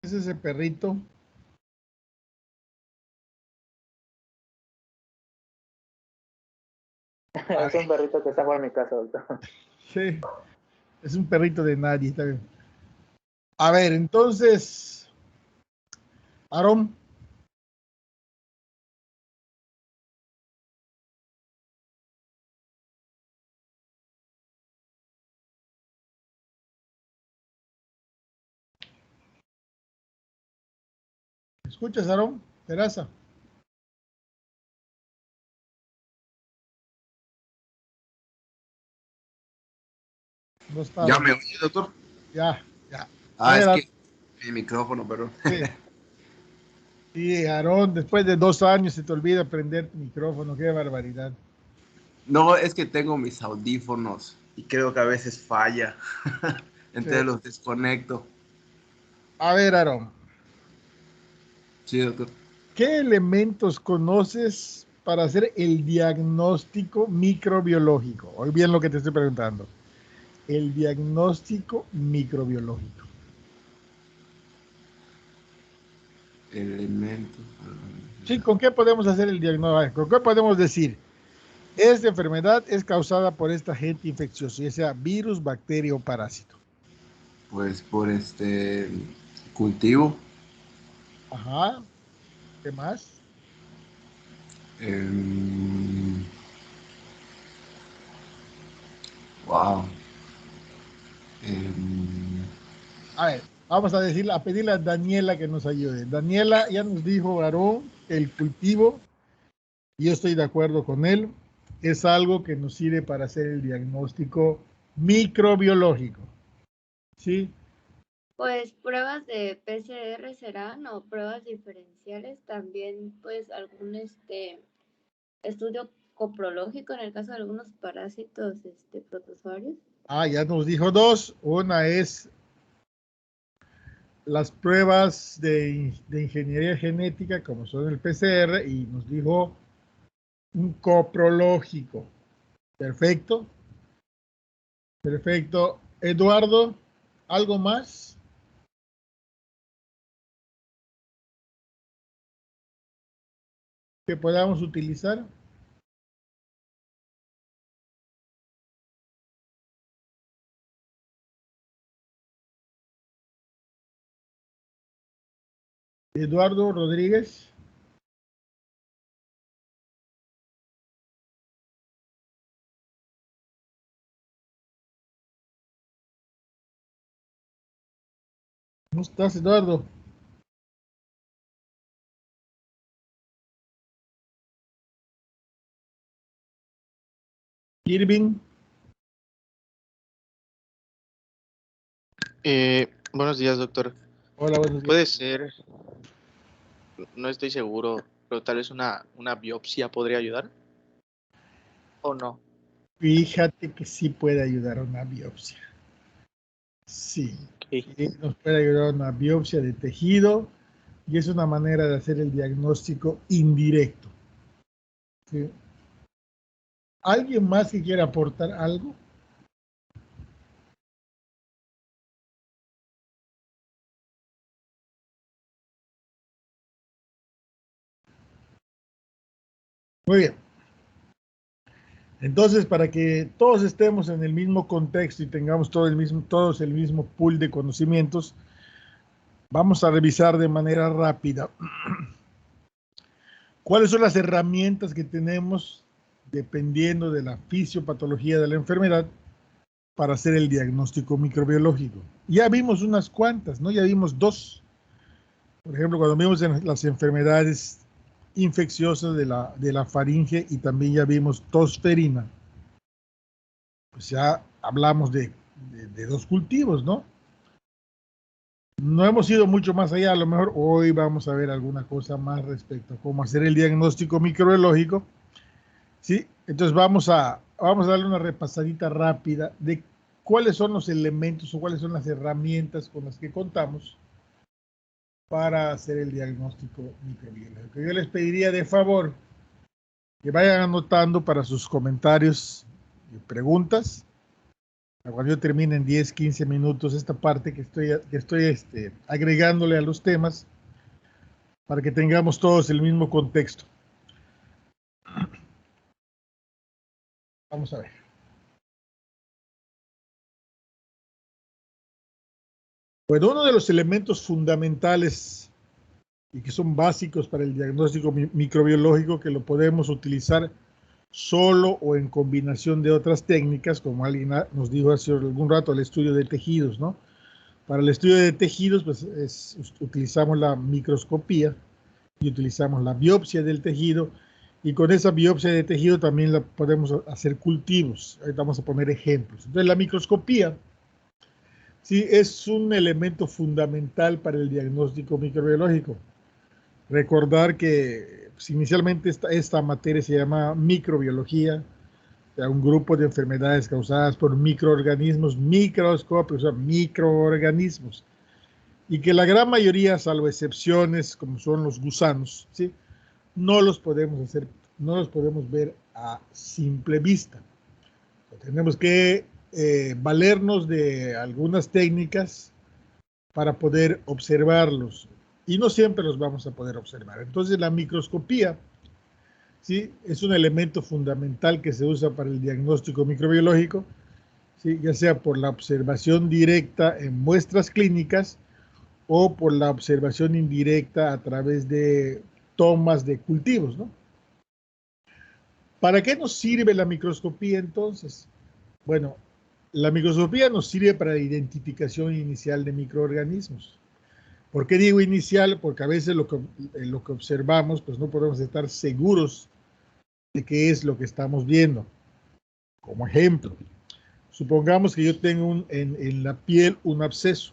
es ese perrito? Es un perrito que está por mi casa, doctor. Sí, es un perrito de nadie, está bien. A ver, entonces, Aarón. ¿Me escuchas, Aarón? Peraza. No está. ¿Ya me oye, doctor? Ya, ya. A Ah, ver, es que mi micrófono, perdón. sí. Sí, Aarón, después de 2 años se te olvida prender tu micrófono, qué barbaridad. No, es que tengo mis audífonos y creo que a veces falla. Entonces Sí. los desconecto. A ver, Aarón, Sí, doctor. ¿qué elementos conoces para hacer el diagnóstico microbiológico? Oye bien lo que te estoy preguntando. El diagnóstico microbiológico. Elementos. Sí, ¿con qué podemos hacer el diagnóstico? ¿Con qué podemos decir? Esta enfermedad es causada por este agente infeccioso, ya sea virus, bacteria o parásito. Pues por cultivo. Ajá. ¿Qué más? Wow. A ver, vamos a decirle, a pedirle a Daniela que nos ayude. Daniela ya nos dijo, Aarón, que el cultivo, y yo estoy de acuerdo con él, es algo que nos sirve para hacer el diagnóstico microbiológico. ¿Sí? Pues pruebas de PCR serán o pruebas diferenciales, también pues algún estudio coprológico en el caso de algunos parásitos protozoarios. Ah, ya nos dijo 2. Una es las pruebas de ingeniería genética, como son el PCR, y nos dijo un coprológico. Perfecto. Perfecto. Eduardo, ¿algo más? Que podamos utilizar. Eduardo Rodríguez. ¿Cómo estás, Eduardo? Irving. Buenos días, doctor. Hola, buenos días. Puede ser, no estoy seguro, pero tal vez una biopsia podría ayudar. ¿O no? Fíjate que sí puede ayudar a una biopsia. Sí, Okay. sí, nos puede ayudar a una biopsia de tejido y es una manera de hacer el diagnóstico indirecto. ¿Sí? ¿Alguien más que quiera aportar algo? Muy bien. Entonces, para que todos estemos en el mismo contexto y tengamos todos el mismo pool de conocimientos, vamos a revisar de manera rápida cuáles son las herramientas que tenemos dependiendo de la fisiopatología de la enfermedad para hacer el diagnóstico microbiológico. Ya vimos unas cuantas, ¿no? Ya vimos 2. Por ejemplo, cuando vimos las enfermedades infecciosas de la faringe y también ya vimos tosferina, pues ya hablamos de 2 cultivos, ¿no? No hemos ido mucho más allá, a lo mejor hoy vamos a ver alguna cosa más respecto a cómo hacer el diagnóstico microbiológico, ¿sí? Entonces vamos a darle una repasadita rápida de cuáles son los elementos o cuáles son las herramientas con las que contamos para hacer el diagnóstico microbiológico. Yo les pediría de favor que vayan anotando para sus comentarios y preguntas Cuando yo termine en 10, 15 minutos esta parte que estoy agregándole a los temas para que tengamos todos el mismo contexto. Vamos a ver. Bueno, uno de los elementos fundamentales y que son básicos para el diagnóstico microbiológico, que lo podemos utilizar solo o en combinación de otras técnicas, como alguien nos dijo hace algún rato, el estudio de tejidos, ¿no? Para el estudio de tejidos, pues utilizamos la microscopía y utilizamos la biopsia del tejido, y con esa biopsia de tejido también podemos hacer cultivos. Ahorita vamos a poner ejemplos. Entonces, la microscopía sí es un elemento fundamental para el diagnóstico microbiológico. Recordar que pues, inicialmente esta materia se llama microbiología, o sea, un grupo de enfermedades causadas por microorganismos microscópicos, o sea, microorganismos, y que la gran mayoría, salvo excepciones como son los gusanos, ¿sí?, no los podemos ver a simple vista. Tenemos que valernos de algunas técnicas para poder observarlos, y no siempre los vamos a poder observar. Entonces, la microscopía, ¿sí?, es un elemento fundamental que se usa para el diagnóstico microbiológico, ¿sí?, ya sea por la observación directa en muestras clínicas o por la observación indirecta a través de tomas de cultivos, ¿no? ¿Para qué nos sirve la microscopía entonces? Bueno, la microscopía nos sirve para la identificación inicial de microorganismos. ¿Por qué digo inicial? Porque a veces lo que observamos, pues no podemos estar seguros de qué es lo que estamos viendo. Como ejemplo, supongamos que yo tengo en la piel un absceso,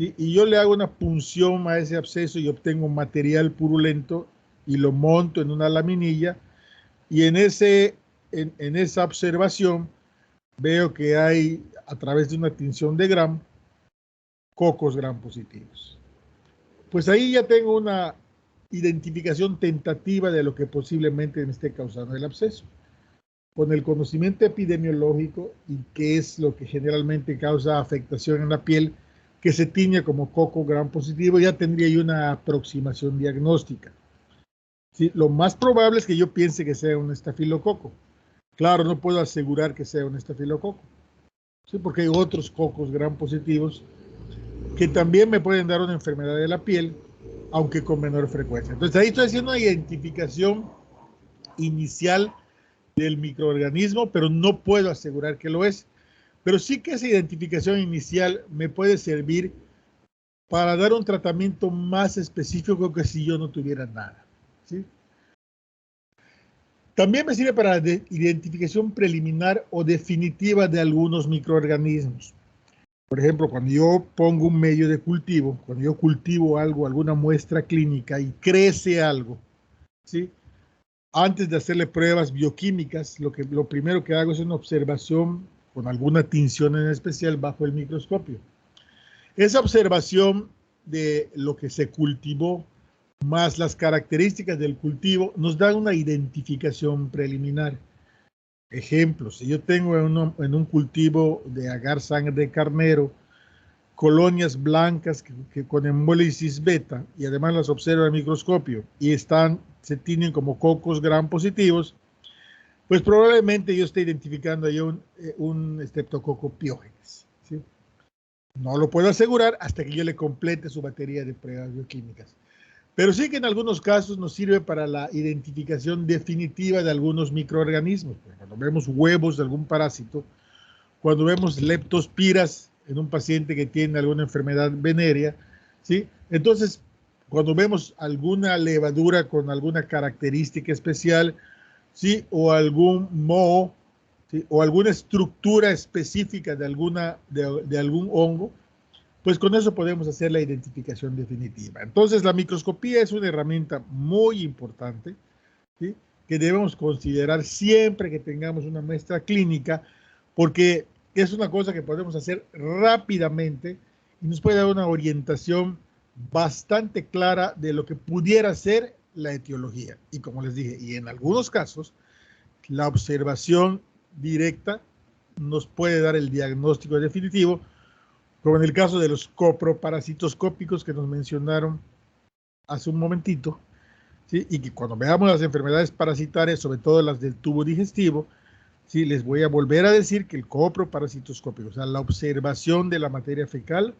¿sí?, y yo le hago una punción a ese absceso y obtengo material purulento y lo monto en una laminilla, y en esa observación veo que hay, a través de una tinción de Gram, cocos Gram positivos. Pues ahí ya tengo una identificación tentativa de lo que posiblemente me esté causando el absceso. Con el conocimiento epidemiológico y qué es lo que generalmente causa afectación en la piel, que se tiñe como coco Gram positivo, ya tendría yo una aproximación diagnóstica. ¿Sí? Lo más probable es que yo piense que sea un estafilococo. Claro, no puedo asegurar que sea un estafilococo, ¿sí?, porque hay otros cocos Gram positivos que también me pueden dar una enfermedad de la piel, aunque con menor frecuencia. Entonces ahí estoy haciendo una identificación inicial del microorganismo, pero no puedo asegurar que lo es. Pero sí que esa identificación inicial me puede servir para dar un tratamiento más específico que si yo no tuviera nada, ¿sí? También me sirve para la identificación preliminar o definitiva de algunos microorganismos. Por ejemplo, cuando yo pongo un medio de cultivo, cuando yo cultivo algo, alguna muestra clínica y crece algo, ¿sí?, antes de hacerle pruebas bioquímicas, lo primero que hago es una observación con alguna tinción en especial bajo el microscopio. Esa observación de lo que se cultivó más las características del cultivo nos da una identificación preliminar. Ejemplo, si yo tengo en un cultivo de agar sangre de carnero colonias blancas que con hemólisis beta, y además las observo al microscopio y se tienen como cocos Gram positivos, pues probablemente yo esté identificando ahí un Streptococcus pyogenes, ¿sí? No lo puedo asegurar hasta que yo le complete su batería de pruebas bioquímicas. Pero sí que en algunos casos nos sirve para la identificación definitiva de algunos microorganismos. Cuando vemos huevos de algún parásito, cuando vemos leptospiras en un paciente que tiene alguna enfermedad venérea, ¿sí? Entonces, cuando vemos alguna levadura con alguna característica especial, ¿sí?, o algún moho, ¿sí?, o alguna estructura específica de algún hongo, pues con eso podemos hacer la identificación definitiva. Entonces, la microscopía es una herramienta muy importante, ¿sí?, que debemos considerar siempre que tengamos una muestra clínica, porque es una cosa que podemos hacer rápidamente y nos puede dar una orientación bastante clara de lo que pudiera ser la etiología. Y como les dije, y en algunos casos, la observación directa nos puede dar el diagnóstico definitivo, como en el caso de los coproparasitoscópicos que nos mencionaron hace un momentito, ¿sí? Y que cuando veamos las enfermedades parasitarias, sobre todo las del tubo digestivo, ¿sí? Les voy a volver a decir que el coproparasitoscópico, o sea, la observación de la materia fecal,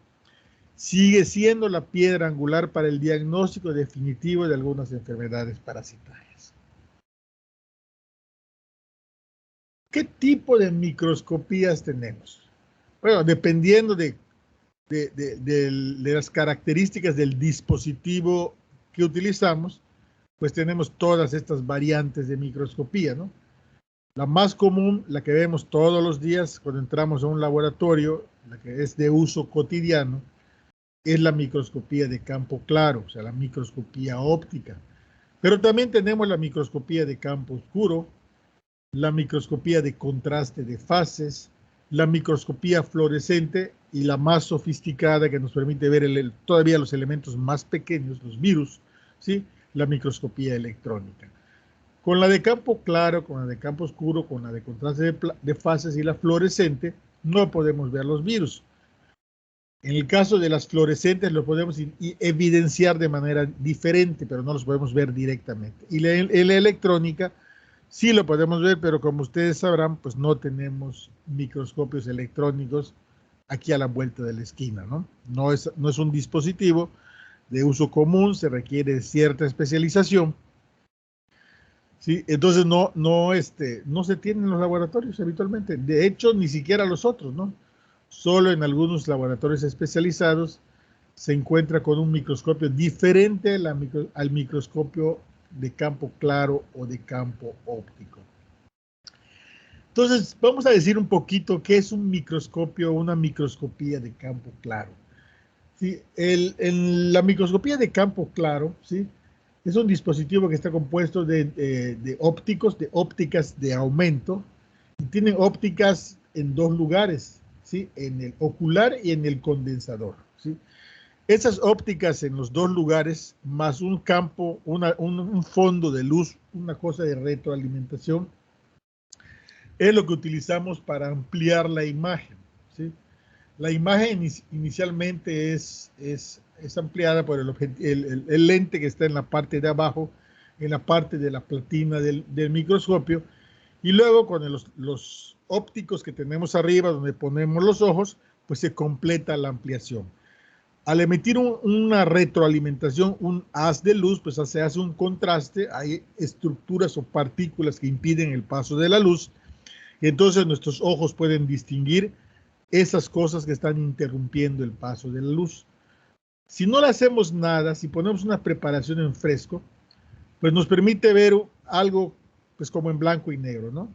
sigue siendo la piedra angular para el diagnóstico definitivo de algunas enfermedades parasitarias. ¿Qué tipo de microscopías tenemos? Bueno, dependiendo de las características del dispositivo que utilizamos, pues tenemos todas estas variantes de microscopía, ¿no? La más común, la que vemos todos los días cuando entramos a un laboratorio, la que es de uso cotidiano, es la microscopía de campo claro, o sea, la microscopía óptica. Pero también tenemos la microscopía de campo oscuro, la microscopía de contraste de fases, la microscopía fluorescente y la más sofisticada que nos permite ver todavía los elementos más pequeños, los virus, ¿sí? La microscopía electrónica. Con la de campo claro, con la de campo oscuro, con la de contraste de fases y la fluorescente, no podemos ver los virus. En el caso de las fluorescentes lo podemos evidenciar de manera diferente, pero no los podemos ver directamente. Y en la electrónica sí lo podemos ver, pero como ustedes sabrán, pues no tenemos microscopios electrónicos aquí a la vuelta de la esquina, ¿no? No es un dispositivo de uso común, se requiere cierta especialización. ¿Sí? Entonces no se tienen en los laboratorios habitualmente. De hecho, ni siquiera los otros, ¿no? Solo en algunos laboratorios especializados se encuentra con un microscopio diferente al microscopio de campo claro o de campo óptico. Entonces, vamos a decir un poquito qué es un microscopio o una microscopía de campo claro. ¿Sí? En la microscopía de campo claro, ¿sí? Es un dispositivo que está compuesto de ópticas de aumento, y tienen ópticas en dos lugares, ¿sí? En el ocular y en el condensador, ¿sí? Esas ópticas en los dos lugares, más un campo, un fondo de luz, una cosa de retroalimentación, es lo que utilizamos para ampliar la imagen, ¿sí? La imagen inicialmente es ampliada por el lente que está en la parte de abajo, en la parte de la platina del microscopio, y luego con los ópticos que tenemos arriba, donde ponemos los ojos, pues se completa la ampliación. Al emitir una retroalimentación, un haz de luz, pues se hace un contraste, hay estructuras o partículas que impiden el paso de la luz, y entonces nuestros ojos pueden distinguir esas cosas que están interrumpiendo el paso de la luz. Si no le hacemos nada, si ponemos una preparación en fresco, pues nos permite ver algo pues como en blanco y negro, ¿no?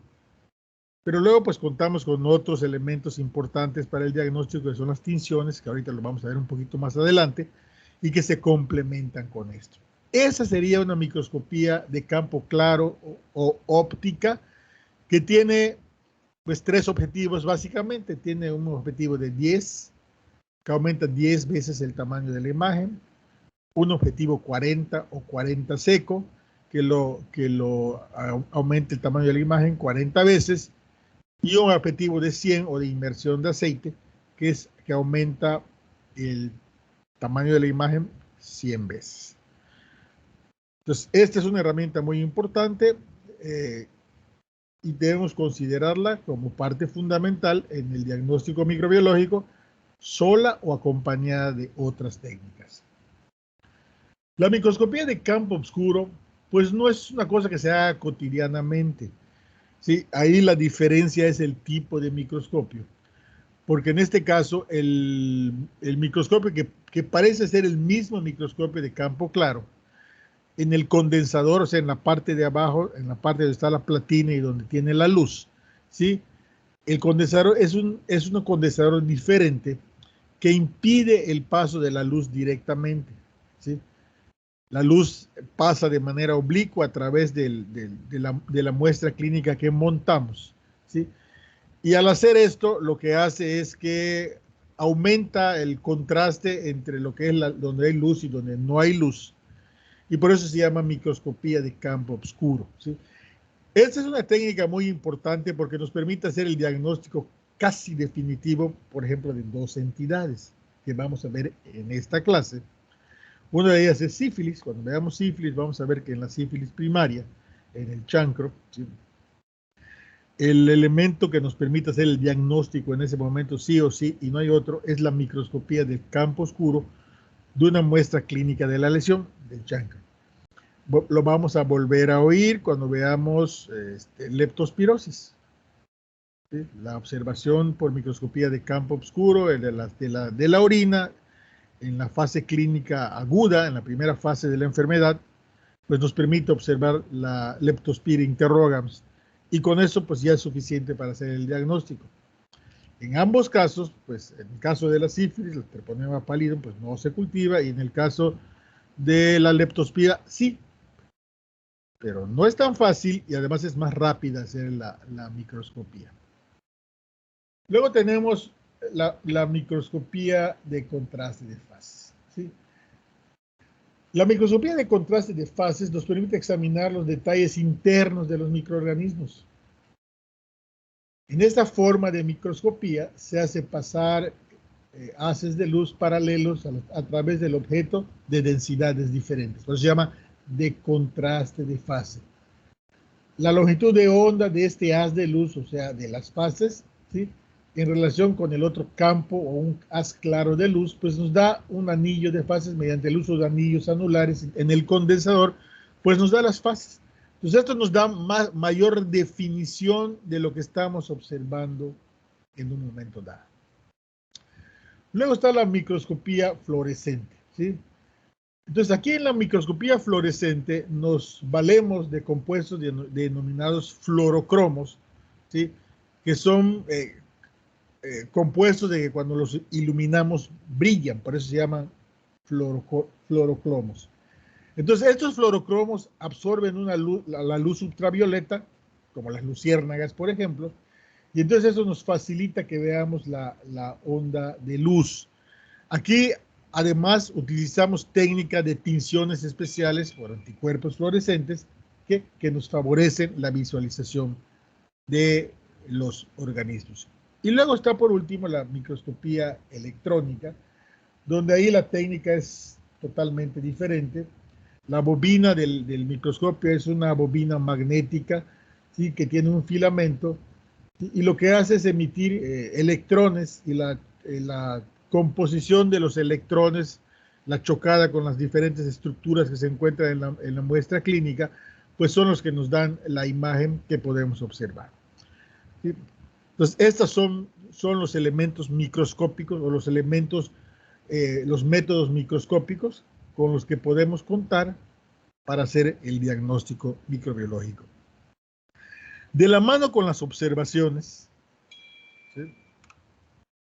Pero luego pues contamos con otros elementos importantes para el diagnóstico, que son las tinciones, que ahorita lo vamos a ver un poquito más adelante, y que se complementan con esto. Esa sería una microscopía de campo claro o óptica, que tiene pues tres objetivos básicamente. Tiene un objetivo de 10, que aumenta 10 veces el tamaño de la imagen, un objetivo 40 o 40 seco, que aumenta el tamaño de la imagen 40 veces, y un objetivo de 100 o de inmersión de aceite, que aumenta el tamaño de la imagen 100 veces. Entonces, esta es una herramienta muy importante, y debemos considerarla como parte fundamental en el diagnóstico microbiológico, sola o acompañada de otras técnicas. La microscopía de campo oscuro, pues no es una cosa que se haga cotidianamente, ¿sí? Ahí la diferencia es el tipo de microscopio, porque en este caso el microscopio que parece ser el mismo microscopio de campo claro, en el condensador, o sea, en la parte de abajo, en la parte donde está la platina y donde tiene la luz, ¿sí? El condensador es un condensador diferente que impide el paso de la luz directamente, ¿sí? La luz pasa de manera oblicua a través de la muestra clínica que montamos, ¿sí? Y al hacer esto, lo que hace es que aumenta el contraste entre lo que es donde hay luz y donde no hay luz. Y por eso se llama microscopía de campo oscuro, ¿sí? Esta es una técnica muy importante porque nos permite hacer el diagnóstico casi definitivo, por ejemplo, de dos entidades que vamos a ver en esta clase. Una de ellas es sífilis. Cuando veamos sífilis, vamos a ver que en la sífilis primaria, en el chancro, ¿sí?, el elemento que nos permite hacer el diagnóstico en ese momento, sí o sí, y no hay otro, es la microscopía del campo oscuro de una muestra clínica de la lesión del chancro. Lo vamos a volver a oír cuando veamos leptospirosis. ¿Sí? La observación por microscopía de campo oscuro de la orina en la fase clínica aguda, en la primera fase de la enfermedad, pues nos permite observar la Leptospira interrogans, y con eso pues ya es suficiente para hacer el diagnóstico. En ambos casos, pues en el caso de la sífilis, el Treponema pallidum pues no se cultiva, y en el caso de la leptospira sí, pero no es tan fácil y además es más rápida hacer la microscopía. Luego tenemos la microscopía de contraste de fases, ¿sí? La microscopía de contraste de fases nos permite examinar los detalles internos de los microorganismos. En esta forma de microscopía se hace pasar haces de luz paralelos a través del objeto de densidades diferentes. Por eso se llama de contraste de fase. La longitud de onda de este haz de luz, o sea, de las fases, ¿sí?, en relación con el otro campo o un haz claro de luz, pues nos da un anillo de fases mediante el uso de anillos anulares en el condensador, pues nos da las fases. Entonces esto nos da mayor definición de lo que estamos observando en un momento dado. Luego está la microscopía fluorescente, ¿sí? Entonces aquí en la microscopía fluorescente nos valemos de compuestos denominados fluorocromos, ¿sí?, que son compuestos de que cuando los iluminamos brillan, por eso se llaman fluorocromos. Entonces estos fluorocromos absorben la luz ultravioleta, como las luciérnagas, por ejemplo, y entonces eso nos facilita que veamos la onda de luz. Aquí además utilizamos técnicas de tinciones especiales por anticuerpos fluorescentes que nos favorecen la visualización de los organismos. Y luego está por último la microscopía electrónica, donde ahí la técnica es totalmente diferente. La bobina del microscopio es una bobina magnética, ¿sí?, que tiene un filamento, y lo que hace es emitir electrones, y la composición de los electrones, la chocada con las diferentes estructuras que se encuentran en la muestra clínica, pues son los que nos dan la imagen que podemos observar. ¿Sí? Entonces, estos son los elementos microscópicos o los métodos microscópicos con los que podemos contar para hacer el diagnóstico microbiológico. De la mano con las observaciones, ¿sí?,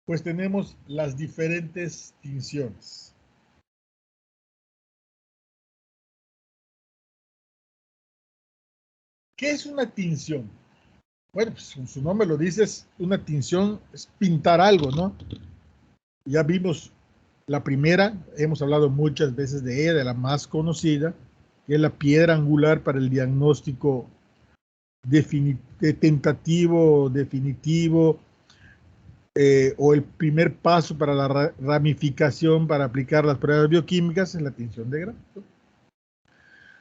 pues tenemos las diferentes tinciones. ¿Qué es una tinción? Bueno, pues su nombre lo dice, una tinción es pintar algo, ¿no? Ya vimos la primera, hemos hablado muchas veces de ella, de la más conocida, que es la piedra angular para el diagnóstico tentativo, definitivo, o el primer paso para la ramificación para aplicar las pruebas bioquímicas en la tinción de grano.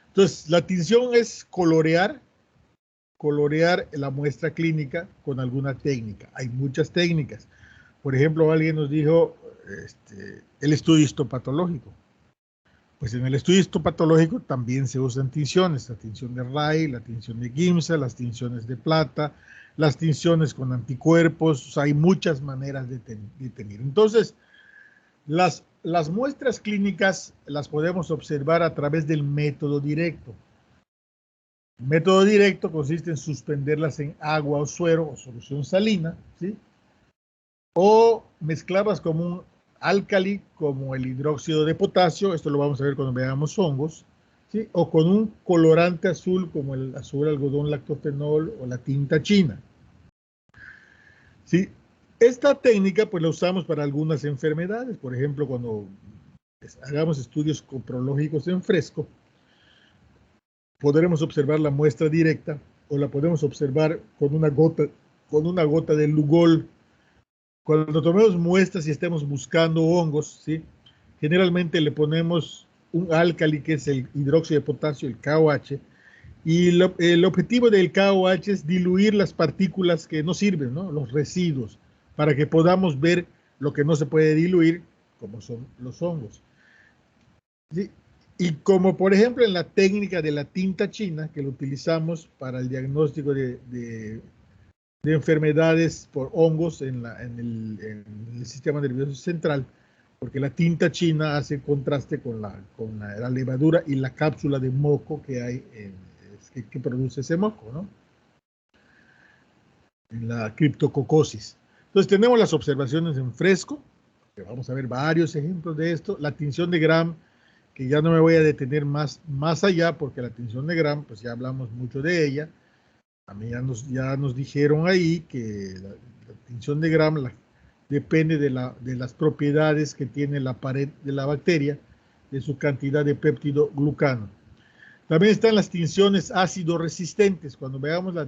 Entonces, la tinción es colorear la muestra clínica con alguna técnica. Hay muchas técnicas. Por ejemplo, alguien nos dijo el estudio histopatológico. Pues en el estudio histopatológico también se usan tinciones, la tinción de Ray, la tinción de Giemsa, las tinciones de plata, las tinciones con anticuerpos. O sea, hay muchas maneras de tener. Entonces, las muestras clínicas las podemos observar a través del método directo. El método directo consiste en suspenderlas en agua o suero o solución salina, ¿sí?, o mezclarlas como un álcali, como el hidróxido de potasio, esto lo vamos a ver cuando veamos hongos, ¿sí?, o con un colorante azul como el azul algodón lactofenol o la tinta china. ¿Sí? Esta técnica pues la usamos para algunas enfermedades, por ejemplo cuando hagamos estudios coprológicos en fresco, podremos observar la muestra directa o la podemos observar con una gota de Lugol. Cuando tomemos muestras y estemos buscando hongos, ¿sí? Generalmente le ponemos un álcali que es el hidróxido de potasio, el KOH, y el objetivo del KOH es diluir las partículas que no sirven, ¿no? Los residuos, para que podamos ver lo que no se puede diluir, como son los hongos. ¿Sí? Y como por ejemplo en la técnica de la tinta china, que lo utilizamos para el diagnóstico de enfermedades por hongos en el sistema nervioso central, porque la tinta china hace contraste con la levadura y la cápsula de moco que hay, que produce ese moco, ¿no? En la criptococosis. Entonces tenemos las observaciones en fresco, que vamos a ver varios ejemplos de esto, la tinción de Gram, que ya no me voy a detener más allá, porque la tinción de Gram, pues ya hablamos mucho de ella. A mí ya nos dijeron ahí que la tinción de Gram depende de las propiedades que tiene la pared de la bacteria, de su cantidad de péptido glucano. También están las tinciones ácido resistentes. Cuando veamos la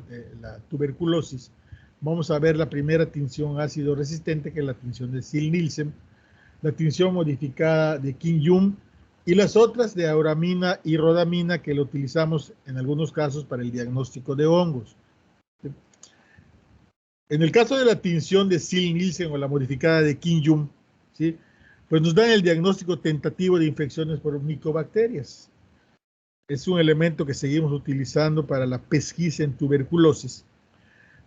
tuberculosis, vamos a ver la primera tinción ácido resistente, que es la tinción de Ziehl-Neelsen, la tinción modificada de Kim-Jung, y las otras de auramina y rodamina, que lo utilizamos en algunos casos para el diagnóstico de hongos. En el caso de la tinción de Ziehl-Neelsen o la modificada de Kim-Jung, ¿sí? Pues nos dan el diagnóstico tentativo de infecciones por micobacterias. Es un elemento que seguimos utilizando para la pesquisa en tuberculosis,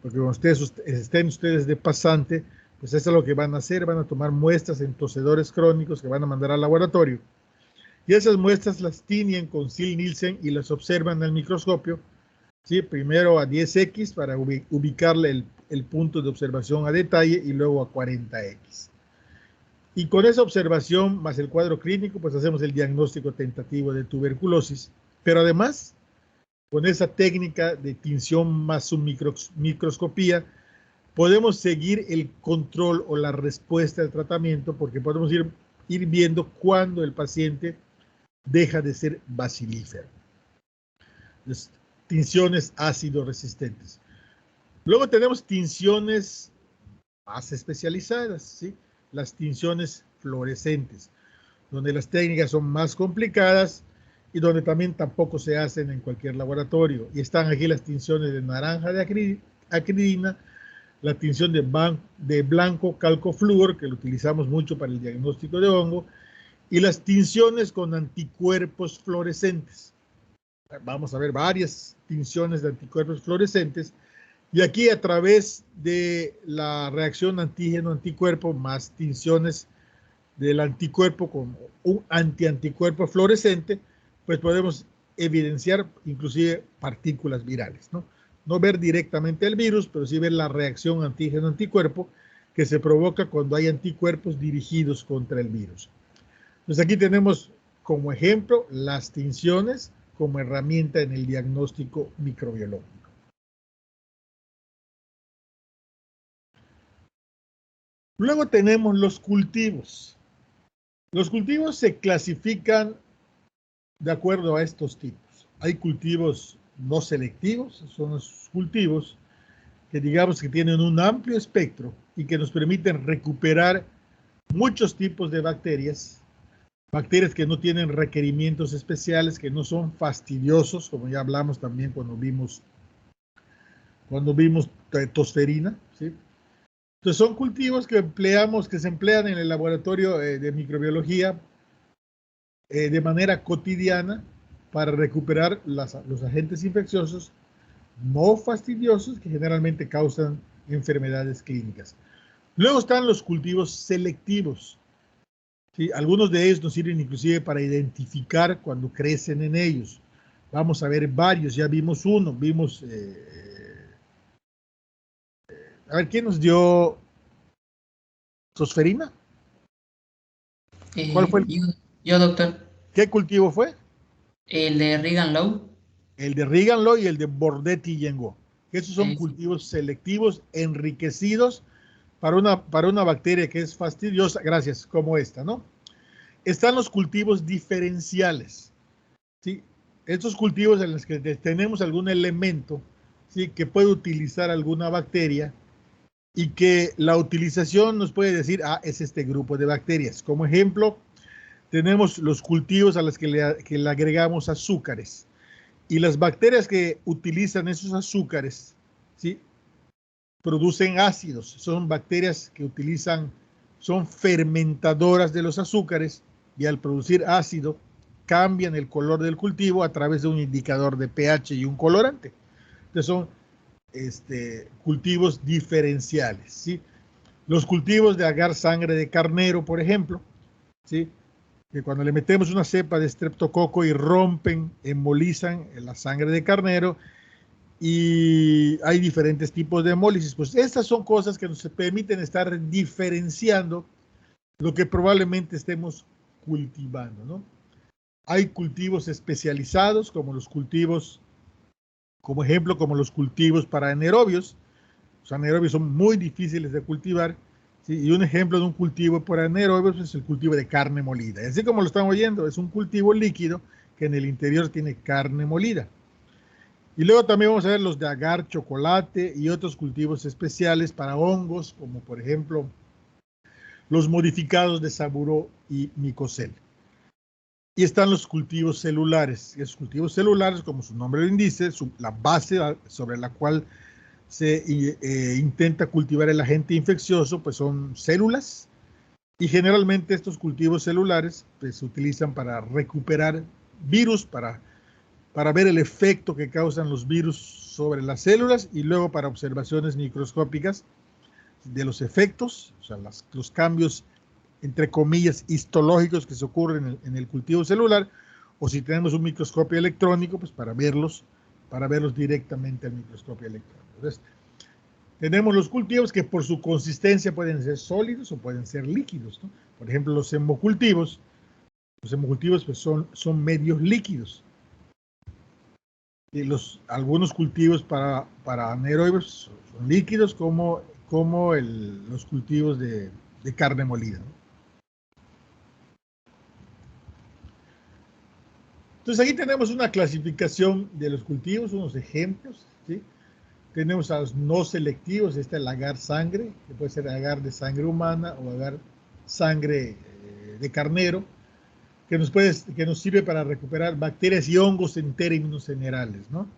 porque cuando estén ustedes de pasante, pues eso es lo que van a hacer, van a tomar muestras en tosedores crónicos que van a mandar al laboratorio. Y esas muestras las tiñen con Ziehl-Neelsen y las observan al microscopio, ¿sí? Primero a 10x para ubicarle el punto de observación a detalle y luego a 40x. Y con esa observación más el cuadro clínico, pues hacemos el diagnóstico tentativo de tuberculosis. Pero además, con esa técnica de tinción más su microscopía, podemos seguir el control o la respuesta al tratamiento, porque podemos ir viendo cuándo el paciente deja de ser bacilífero. Las tinciones ácido resistentes. Luego tenemos tinciones más especializadas, ¿sí? Las tinciones fluorescentes, donde las técnicas son más complicadas y donde también tampoco se hacen en cualquier laboratorio. Y están aquí las tinciones de naranja de acridina, la tinción de blanco calcofluor, que lo utilizamos mucho para el diagnóstico de hongo, y las tinciones con anticuerpos fluorescentes. Vamos a ver varias tinciones de anticuerpos fluorescentes, y aquí a través de la reacción antígeno-anticuerpo más tinciones del anticuerpo con un antianticuerpo fluorescente, pues podemos evidenciar inclusive partículas virales, ¿no? No ver directamente el virus, pero sí ver la reacción antígeno-anticuerpo que se provoca cuando hay anticuerpos dirigidos contra el virus. Entonces aquí tenemos como ejemplo las tinciones como herramienta en el diagnóstico microbiológico. Luego tenemos los cultivos. Los cultivos se clasifican de acuerdo a estos tipos. Hay cultivos no selectivos, son los cultivos que digamos que tienen un amplio espectro y que nos permiten recuperar muchos tipos de bacterias, bacterias que no tienen requerimientos especiales, que no son fastidiosos, como ya hablamos también cuando vimos tosferina, ¿sí? Entonces son cultivos que se emplean en el laboratorio de microbiología de manera cotidiana para recuperar los agentes infecciosos no fastidiosos que generalmente causan enfermedades clínicas. Luego están los cultivos selectivos. ¿Sí? Algunos de ellos nos sirven inclusive para identificar cuando crecen en ellos. Vamos a ver varios, ya vimos uno, a ver, ¿quién nos dio tosferina? ¿Cuál fue? Yo, doctor. ¿Qué cultivo fue? El de Regan Low. El de Regan Low y el de Bordetti Yengo. Esos son cultivos selectivos enriquecidos para una bacteria que es fastidiosa, gracias, como esta, ¿no? Están los cultivos diferenciales, ¿sí? Estos cultivos en los que tenemos algún elemento, ¿sí? Que puede utilizar alguna bacteria y que la utilización nos puede decir, ah, es este grupo de bacterias. Como ejemplo, tenemos los cultivos a los que le agregamos azúcares. Y las bacterias que utilizan esos azúcares, ¿sí? Producen ácidos. Son bacterias que son fermentadoras de los azúcares y al producir ácido cambian el color del cultivo a través de un indicador de pH y un colorante. Entonces son cultivos diferenciales, ¿sí? Los cultivos de agar sangre de carnero, por ejemplo, ¿sí? Que cuando le metemos una cepa de estreptococo y rompen, embolizan la sangre de carnero y hay diferentes tipos de hemólisis. Pues estas son cosas que nos permiten estar diferenciando lo que probablemente estemos cultivando, ¿no? Hay cultivos especializados como los cultivos, como ejemplo, como los cultivos para anaerobios. Los anaerobios son muy difíciles de cultivar, ¿sí? Y un ejemplo de un cultivo para anaerobios es el cultivo de carne molida. Y así como lo están oyendo, es un cultivo líquido que en el interior tiene carne molida. Y luego también vamos a ver los de agar, chocolate y otros cultivos especiales para hongos, como por ejemplo los modificados de Saburo y Micocel. Y están los cultivos celulares. Esos cultivos celulares, como su nombre lo indica, la base sobre la cual se intenta cultivar el agente infeccioso, pues son células. Y generalmente estos cultivos celulares pues, se utilizan para recuperar virus, para ver el efecto que causan los virus sobre las células y luego para observaciones microscópicas de los efectos, o sea, los cambios, entre comillas, histológicos que se ocurren en el cultivo celular, o si tenemos un microscopio electrónico, pues para verlos directamente al microscopio electrónico. Entonces, tenemos los cultivos que por su consistencia pueden ser sólidos o pueden ser líquidos, ¿no? Por ejemplo, los hemocultivos pues son medios líquidos. Y algunos cultivos para anaerobios son líquidos como los cultivos de carne molida, ¿no? Entonces aquí tenemos una clasificación de los cultivos, unos ejemplos, ¿sí? Tenemos a los no selectivos, este es el agar sangre, que puede ser agar de sangre humana o agar sangre de carnero, que nos sirve para recuperar bacterias y hongos en términos generales, ¿no?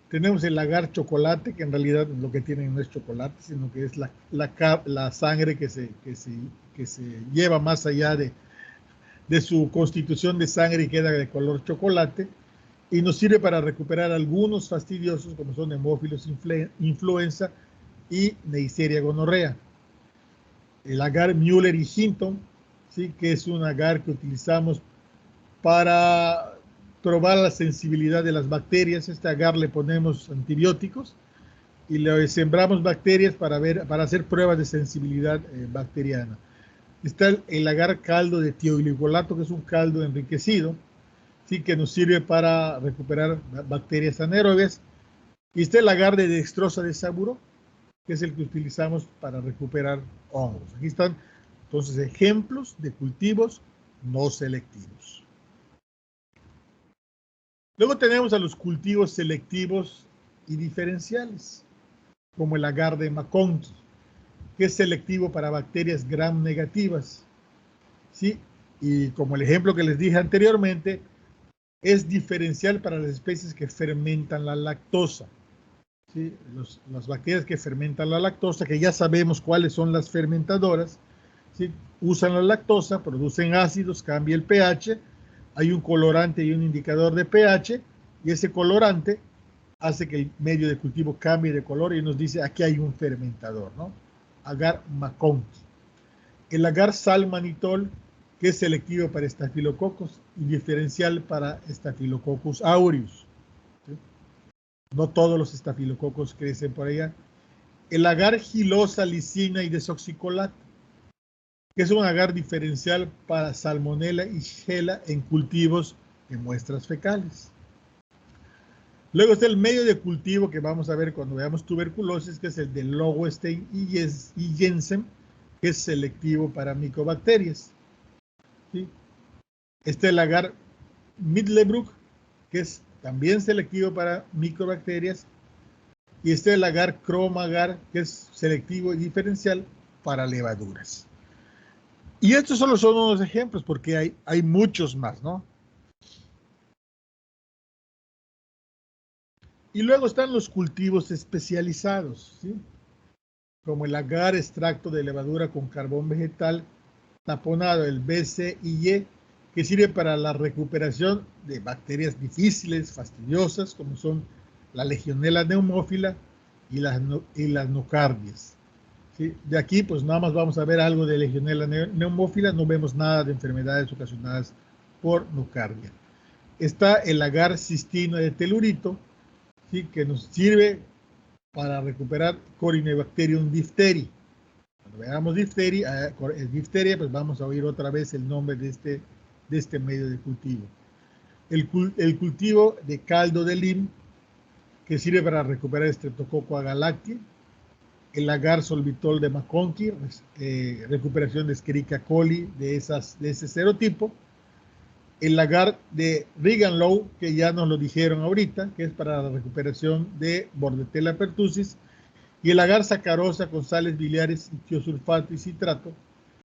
Tenemos el agar chocolate, que en realidad lo que tienen no es chocolate, sino que es la sangre que se lleva más allá de su constitución de sangre y queda de color chocolate, y nos sirve para recuperar algunos fastidiosos como son hemófilos influenza y Neisseria gonorrea. El agar Müller y Hinton, ¿sí? Que es un agar que utilizamos para probar la sensibilidad de las bacterias. Este agar le ponemos antibióticos y le sembramos bacterias para hacer pruebas de sensibilidad bacteriana. Está el agar caldo de tioglicolato, que es un caldo enriquecido, ¿sí? Que nos sirve para recuperar bacterias anaerobias. Y está el agar de dextrosa de Saburo, que es el que utilizamos para recuperar hongos. Aquí están entonces ejemplos de cultivos no selectivos. Luego tenemos a los cultivos selectivos y diferenciales, como el agar de McConkey, que es selectivo para bacterias gram negativas, ¿sí? Y como el ejemplo que les dije anteriormente, es diferencial para las especies que fermentan la lactosa, ¿sí? Las bacterias que fermentan la lactosa, que ya sabemos cuáles son las fermentadoras, ¿sí? Usan la lactosa, producen ácidos, cambia el pH, hay un colorante y un indicador de pH, y ese colorante hace que el medio de cultivo cambie de color y nos dice aquí hay un fermentador, ¿no? Agar McConkey. El agar salmanitol, que es selectivo para estafilococos y diferencial para Staphylococcus aureus, ¿sí? No todos los estafilococos crecen por allá. El agar gilosalicina y desoxicolato, que es un agar diferencial para Salmonella y Shigella en cultivos de muestras fecales. Luego está el medio de cultivo que vamos a ver cuando veamos tuberculosis, que es el de Lowenstein y Jensen, que es selectivo para micobacterias, ¿sí? Está el agar Midlebrook, que es también selectivo para micobacterias, y está el agar Chrome-agar, que es selectivo y diferencial para levaduras. Y estos solo son unos ejemplos, porque hay muchos más, ¿no? Y luego están los cultivos especializados, ¿sí? Como el agar extracto de levadura con carbón vegetal taponado, el BCIE, que sirve para la recuperación de bacterias difíciles, fastidiosas, como son la Legionella neumófila y las nocardias. ¿Sí? De aquí, pues nada más vamos a ver algo de Legionella neumófila, no vemos nada de enfermedades ocasionadas por nocardia. Está el agar cistino de telurito, ¿sí? Que nos sirve para recuperar Corynebacterium diphtheri. Cuando veamos difteria, pues vamos a oír otra vez el nombre de este medio de cultivo. El cultivo de caldo de lim, que sirve para recuperar Streptococcus agalactiae. El agar solvitol de McConkie, recuperación de Escherichia coli de ese serotipo. El agar de Regan-Low, que ya nos lo dijeron ahorita, que es para la recuperación de Bordetella pertussis. Y el agar sacarosa con sales biliares y tiosulfato y citrato,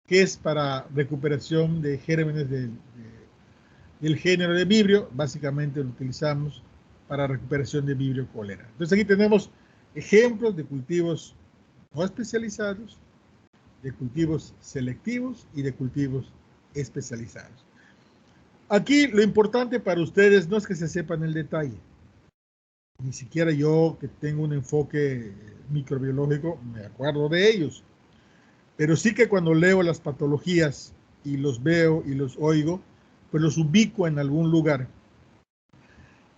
que es para recuperación de gérmenes del género de Vibrio. Básicamente lo utilizamos para recuperación de Vibrio cólera. Entonces aquí tenemos ejemplos de cultivos no especializados, de cultivos selectivos y de cultivos especializados. Aquí lo importante para ustedes no es que se sepan el detalle. Ni siquiera yo, que tengo un enfoque microbiológico, me acuerdo de ellos. Pero sí que cuando leo las patologías y los veo y los oigo, pues los ubico en algún lugar.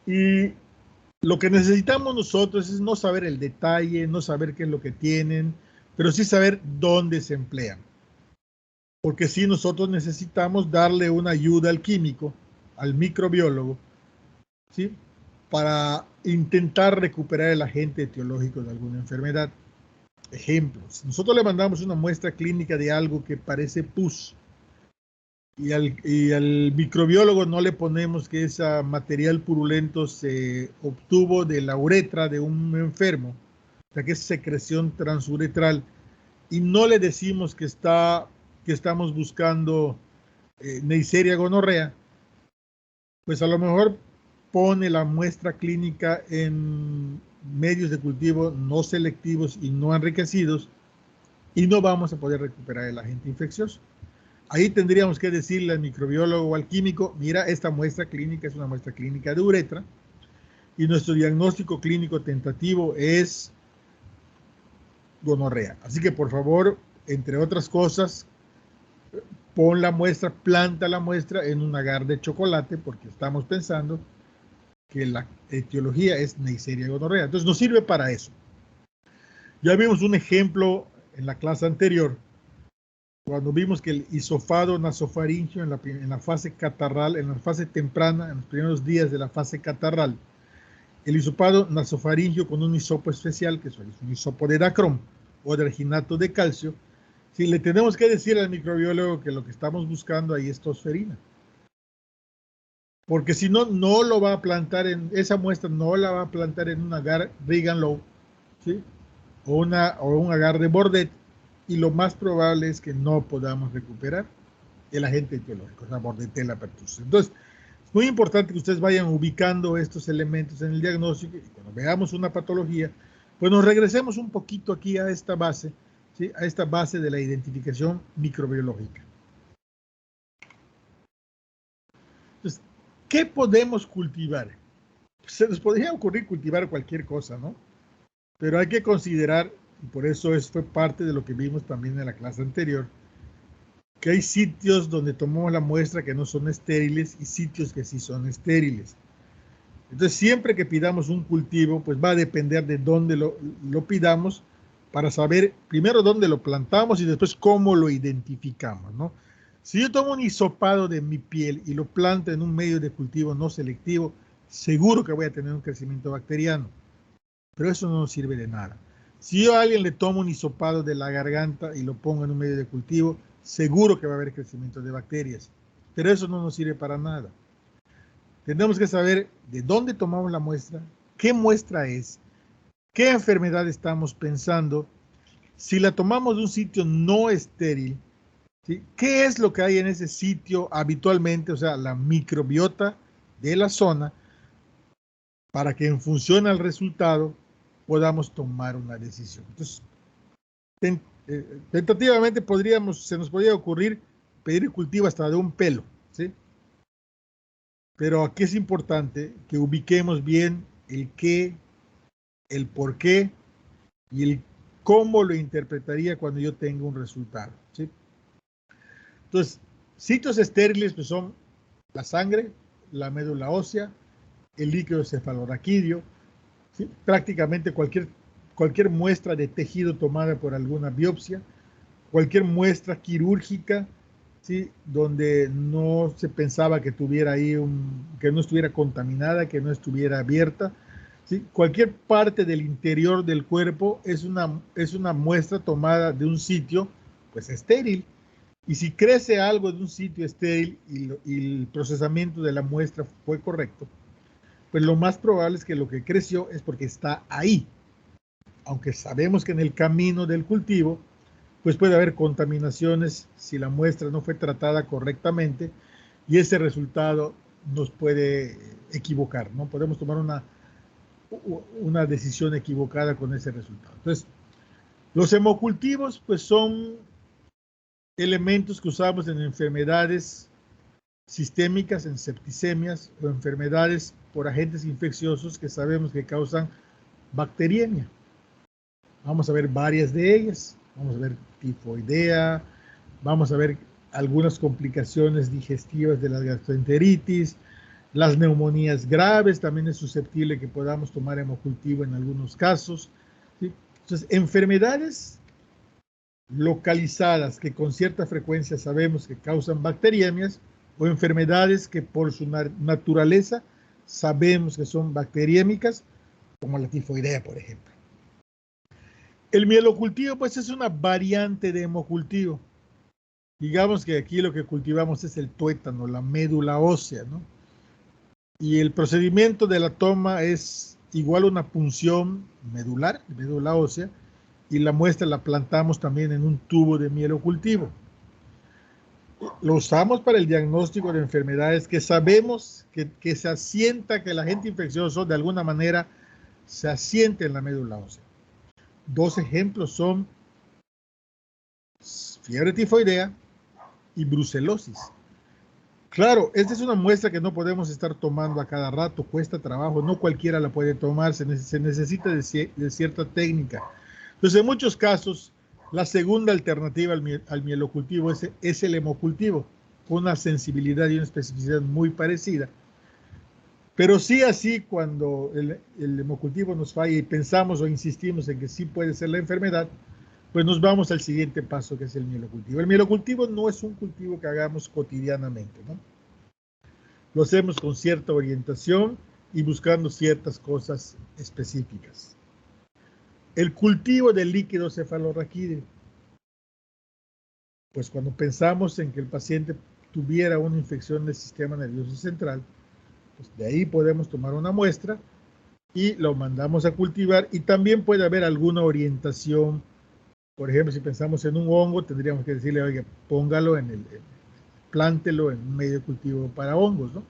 Y lo que necesitamos nosotros es no saber el detalle, no saber qué es lo que tienen, pero sí saber dónde se emplean. Porque sí, nosotros necesitamos darle una ayuda al químico, al microbiólogo, ¿sí? Para intentar recuperar el agente etiológico de alguna enfermedad. Ejemplos. Nosotros le mandamos una muestra clínica de algo que parece pus y al microbiólogo no le ponemos que ese material purulento se obtuvo de la uretra de un enfermo, o sea que es secreción transuretral, y no le decimos que estamos buscando Neisseria gonorrea, pues a lo mejor pone la muestra clínica en medios de cultivo no selectivos y no enriquecidos y no vamos a poder recuperar el agente infeccioso. Ahí tendríamos que decirle al microbiólogo o al químico, mira, esta muestra clínica es una muestra clínica de uretra y nuestro diagnóstico clínico tentativo es gonorrea. Así que por favor, entre otras cosas, pon la muestra, planta la muestra en un agar de chocolate porque estamos pensando que la etiología es Neisseria gonorrea. Entonces nos sirve para eso. Ya vimos un ejemplo en la clase anterior, cuando vimos que el hisofado nasofaringeo en la fase catarral, en la fase temprana, en los primeros días de la fase catarral, el hisopado nasofaringeo con un hisopo especial, que es un hisopo de dacrom o de arginato de calcio, si le tenemos que decir al microbiólogo que lo que estamos buscando ahí es tosferina. Porque si no, no lo va a plantar esa muestra no la va a plantar en un agar Regan-Low, ¿sí? O un agar de Bordet, y lo más probable es que no podamos recuperar el agente etiológico, la Bordetella pertussis. Entonces, es muy importante que ustedes vayan ubicando estos elementos en el diagnóstico y cuando veamos una patología, pues nos regresemos un poquito aquí a esta base, ¿sí? A esta base de la identificación microbiológica. Entonces, ¿qué podemos cultivar? Se nos podría ocurrir cultivar cualquier cosa, ¿no? Pero hay que considerar, y por eso fue parte de lo que vimos también en la clase anterior, que hay sitios donde tomamos la muestra que no son estériles y sitios que sí son estériles. Entonces, siempre que pidamos un cultivo, pues va a depender de dónde lo pidamos para saber primero dónde lo plantamos y después cómo lo identificamos, ¿no? Si yo tomo un hisopado de mi piel y lo planto en un medio de cultivo no selectivo, seguro que voy a tener un crecimiento bacteriano. Pero eso no nos sirve de nada. Si yo a alguien le tomo un hisopado de la garganta y lo pongo en un medio de cultivo, seguro que va a haber crecimiento de bacterias. Pero eso no nos sirve para nada. Tenemos que saber de dónde tomamos la muestra, qué muestra es, ¿Qué enfermedad estamos pensando? Si la tomamos de un sitio no estéril, ¿sí? ¿Qué es lo que hay en ese sitio habitualmente? O sea, la microbiota de la zona, para que en función al resultado podamos tomar una decisión. Entonces, tentativamente se nos podría ocurrir pedir cultivo hasta de un pelo, ¿sí? Pero aquí es importante que ubiquemos bien el qué, el por qué y el cómo lo interpretaría cuando yo tenga un resultado, ¿sí? Entonces, sitios estériles pues son la sangre, la médula ósea, el líquido cefalorraquídeo, ¿sí? Prácticamente cualquier muestra de tejido tomada por alguna biopsia, cualquier muestra quirúrgica, ¿sí? Donde no se pensaba que tuviera ahí que no estuviera contaminada, que no estuviera abierta, ¿sí? Cualquier parte del interior del cuerpo es una muestra tomada de un sitio pues estéril. Y si crece algo de un sitio estéril y el procesamiento de la muestra fue correcto, pues lo más probable es que lo que creció es porque está ahí. Aunque sabemos que en el camino del cultivo, pues puede haber contaminaciones si la muestra no fue tratada correctamente y ese resultado nos puede equivocar, ¿no? Podemos tomar una decisión equivocada con ese resultado. Entonces, los hemocultivos, pues son elementos que usamos en enfermedades sistémicas, en septicemias o enfermedades por agentes infecciosos que sabemos que causan bacteriemia. Vamos a ver varias de ellas. Vamos a ver tifoidea, vamos a ver algunas complicaciones digestivas de la gastroenteritis, las neumonías graves, también es susceptible que podamos tomar hemocultivo en algunos casos, ¿sí? Entonces, enfermedades localizadas que con cierta frecuencia sabemos que causan bacteriemias o enfermedades que por su naturaleza sabemos que son bacteriémicas, como la tifoidea, por ejemplo. El mielocultivo, pues, es una variante de hemocultivo. Digamos que aquí lo que cultivamos es el tuétano, la médula ósea, ¿no? Y el procedimiento de la toma es igual a una punción medular, médula ósea, y la muestra la plantamos también en un tubo de mielocultivo. Lo usamos para el diagnóstico de enfermedades que sabemos que se asienta, que el agente infeccioso de alguna manera se asiente en la médula ósea. Dos ejemplos son fiebre tifoidea y brucelosis. Claro, esta es una muestra que no podemos estar tomando a cada rato, cuesta trabajo, no cualquiera la puede tomar, se necesita de cierta técnica. Entonces, en muchos casos, la segunda alternativa al mielocultivo es el hemocultivo, con una sensibilidad y una especificidad muy parecida. Pero sí así, cuando el hemocultivo nos falla y pensamos o insistimos en que sí puede ser la enfermedad, pues nos vamos al siguiente paso, que es el mielocultivo. El mielocultivo no es un cultivo que hagamos cotidianamente, ¿no? Lo hacemos con cierta orientación y buscando ciertas cosas específicas. El cultivo del líquido cefalorraquídeo. Pues cuando pensamos en que el paciente tuviera una infección del sistema nervioso central, pues de ahí podemos tomar una muestra y lo mandamos a cultivar, y también puede haber alguna orientación. Por ejemplo, si pensamos en un hongo, tendríamos que decirle, oiga, póngalo plántelo en un medio de cultivo para hongos, ¿no?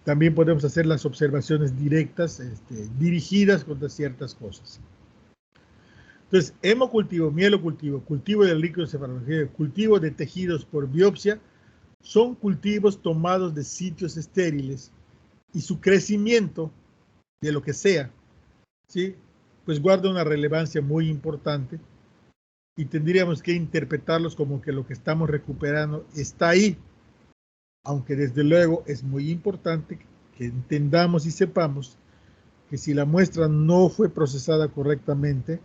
También podemos hacer las observaciones directas, dirigidas contra ciertas cosas. Entonces, hemocultivo, mielocultivo, cultivo del líquido cefalorraquídeo, cultivo de tejidos por biopsia, son cultivos tomados de sitios estériles y su crecimiento, de lo que sea, ¿sí? Pues guarda una relevancia muy importante y tendríamos que interpretarlos como que lo que estamos recuperando está ahí, aunque desde luego es muy importante que entendamos y sepamos que si la muestra no fue procesada correctamente,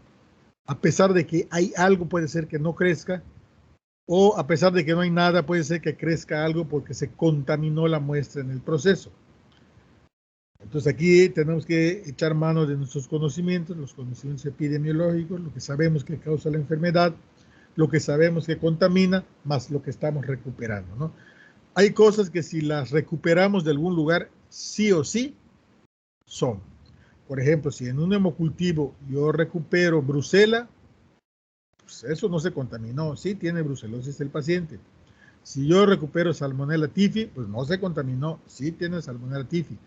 a pesar de que hay algo, puede ser que no crezca, o a pesar de que no hay nada, puede ser que crezca algo porque se contaminó la muestra en el proceso. Entonces aquí tenemos que echar mano de nuestros conocimientos, los conocimientos epidemiológicos, lo que sabemos que causa la enfermedad, lo que sabemos que contamina, más lo que estamos recuperando, ¿no? Hay cosas que si las recuperamos de algún lugar, sí o sí son. por ejemplo, si en un hemocultivo yo recupero brucela, pues eso no se contaminó. Sí tiene brucelosis el paciente. Si yo recupero Salmonella typhi, pues no se contaminó. Sí tiene Salmonella typhi.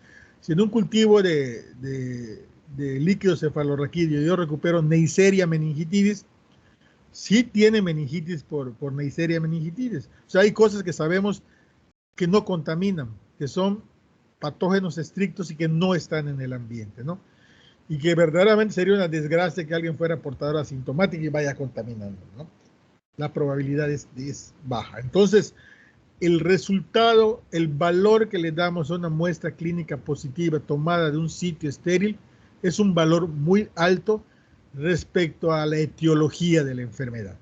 Si en un cultivo de líquido cefalorraquídeo yo recupero Neisseria meningitidis, sí tiene meningitis por Neisseria meningitidis. O sea, hay cosas que sabemos que no contaminan, que son patógenos estrictos y que no están en el ambiente, ¿no? Y que verdaderamente sería una desgracia que alguien fuera portador asintomático y vaya contaminando, ¿no? La probabilidad es baja. Entonces, el resultado, el valor que le damos a una muestra clínica positiva tomada de un sitio estéril es un valor muy alto respecto a la etiología de la enfermedad.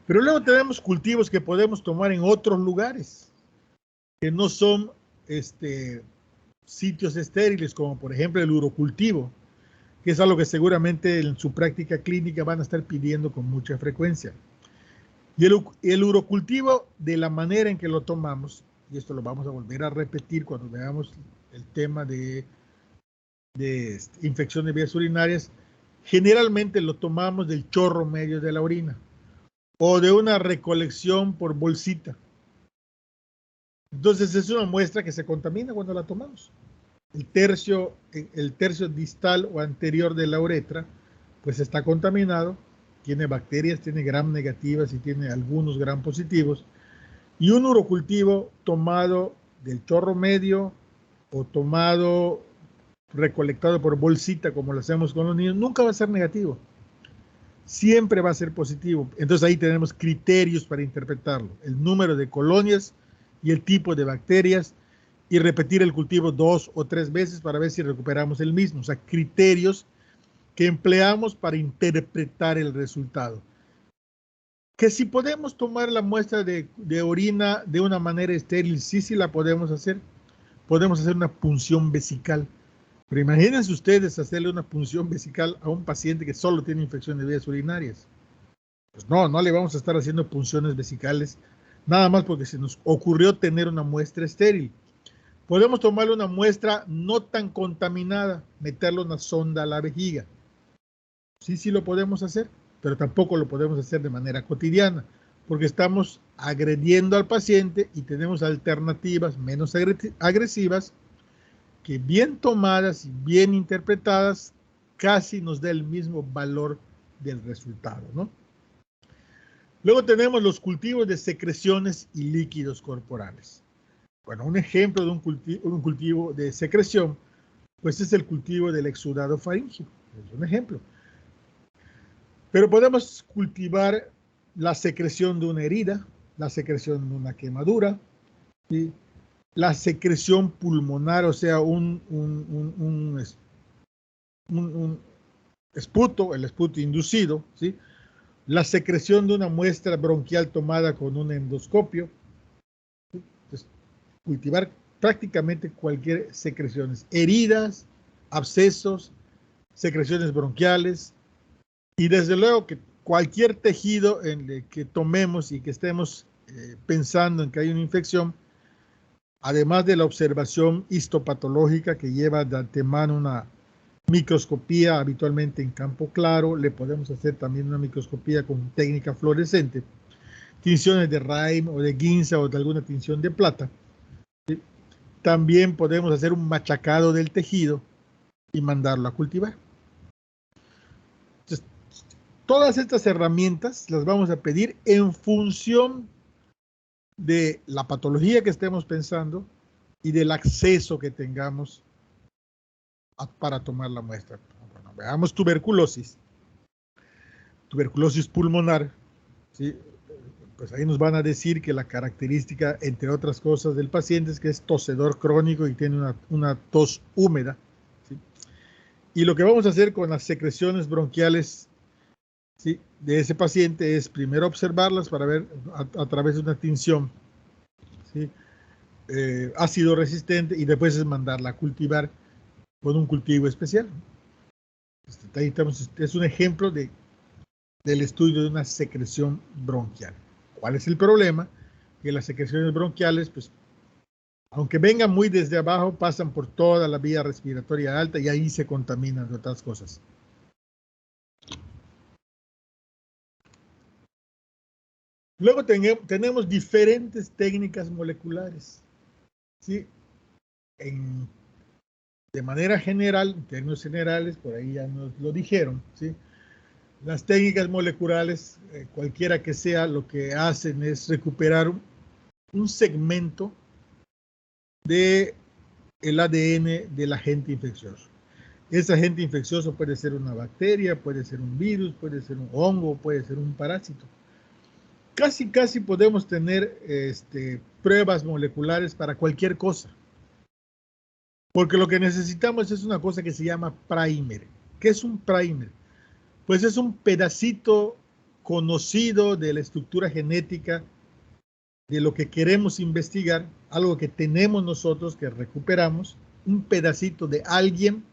Pero luego tenemos cultivos que podemos tomar en otros lugares, que no son sitios estériles, como por ejemplo el urocultivo, que es algo que seguramente en su práctica clínica van a estar pidiendo con mucha frecuencia. Y el urocultivo, de la manera en que lo tomamos, y esto lo vamos a volver a repetir cuando veamos el tema de infección de vías urinarias, generalmente lo tomamos del chorro medio de la orina o de una recolección por bolsita. Entonces es una muestra que se contamina cuando la tomamos. El tercio distal o anterior de la uretra pues está contaminado, tiene bacterias, tiene gram negativas y tiene algunos gram positivos, y un urocultivo tomado del chorro medio o tomado recolectado por bolsita como lo hacemos con los niños nunca va a ser negativo, siempre va a ser positivo. Entonces ahí tenemos criterios para interpretarlo, el número de colonias y el tipo de bacterias, y repetir el cultivo 2 o 3 veces para ver si recuperamos el mismo. O sea, criterios que empleamos para interpretar el resultado. Que si podemos tomar la muestra de orina de una manera estéril, sí la podemos hacer. Podemos hacer una punción vesical. Pero imagínense ustedes hacerle una punción vesical a un paciente que solo tiene infección de vías urinarias. Pues no le vamos a estar haciendo punciones vesicales, nada más porque se nos ocurrió tener una muestra estéril. Podemos tomarle una muestra no tan contaminada, meterle una sonda a la vejiga. Sí lo podemos hacer, pero tampoco lo podemos hacer de manera cotidiana, porque estamos agrediendo al paciente y tenemos alternativas menos agresivas que bien tomadas y bien interpretadas casi nos da el mismo valor del resultado, ¿no? Luego tenemos los cultivos de secreciones y líquidos corporales. Bueno, un ejemplo de un cultivo de secreción, pues es el cultivo del exudado faríngeo. Es un ejemplo. Pero podemos cultivar la secreción de una herida, la secreción de una quemadura, ¿sí? La secreción pulmonar, o sea, un esputo, el esputo inducido, ¿sí? La secreción de una muestra bronquial tomada con un endoscopio. Entonces, cultivar prácticamente cualquier secreciones, heridas, abscesos, secreciones bronquiales, y desde luego que cualquier tejido en el que tomemos y que estemos pensando en que hay una infección, además de la observación histopatológica que lleva de antemano una microscopía habitualmente en campo claro, le podemos hacer también una microscopía con técnica fluorescente, tinciones de Raim o de Ginza o de alguna tinción de plata. ¿Sí? También podemos hacer un machacado del tejido y mandarlo a cultivar. Entonces, todas estas herramientas las vamos a pedir en función de la patología que estemos pensando y del acceso que tengamos para tomar la muestra. Bueno, veamos tuberculosis pulmonar, ¿sí? Pues ahí nos van a decir que la característica, entre otras cosas, del paciente es que es tosedor crónico y tiene una tos húmeda, ¿sí? Y lo que vamos a hacer con las secreciones bronquiales, ¿sí?, de ese paciente es primero observarlas para ver a través de una tinción, ¿sí?, ácido resistente, y después es mandarla a cultivar con un cultivo especial. Ahí estamos, es un ejemplo del estudio de una secreción bronquial. ¿Cuál es el problema? Que las secreciones bronquiales pues, Aunque vengan muy desde abajo, pasan por toda la vía respiratoria alta y ahí se contaminan de otras cosas. Luego tenemos diferentes técnicas moleculares, ¿sí? De manera general, en términos generales, por ahí ya nos lo dijeron, ¿sí? Las técnicas moleculares, cualquiera que sea, lo que hacen es recuperar un segmento del ADN del agente infeccioso. Ese agente infeccioso puede ser una bacteria, puede ser un virus, puede ser un hongo, puede ser un parásito. Casi podemos tener pruebas moleculares para cualquier cosa. Porque lo que necesitamos es una cosa que se llama primer. ¿Qué es un primer? Pues es un pedacito conocido de la estructura genética de lo que queremos investigar, algo que tenemos nosotros, que recuperamos, un pedacito de alguien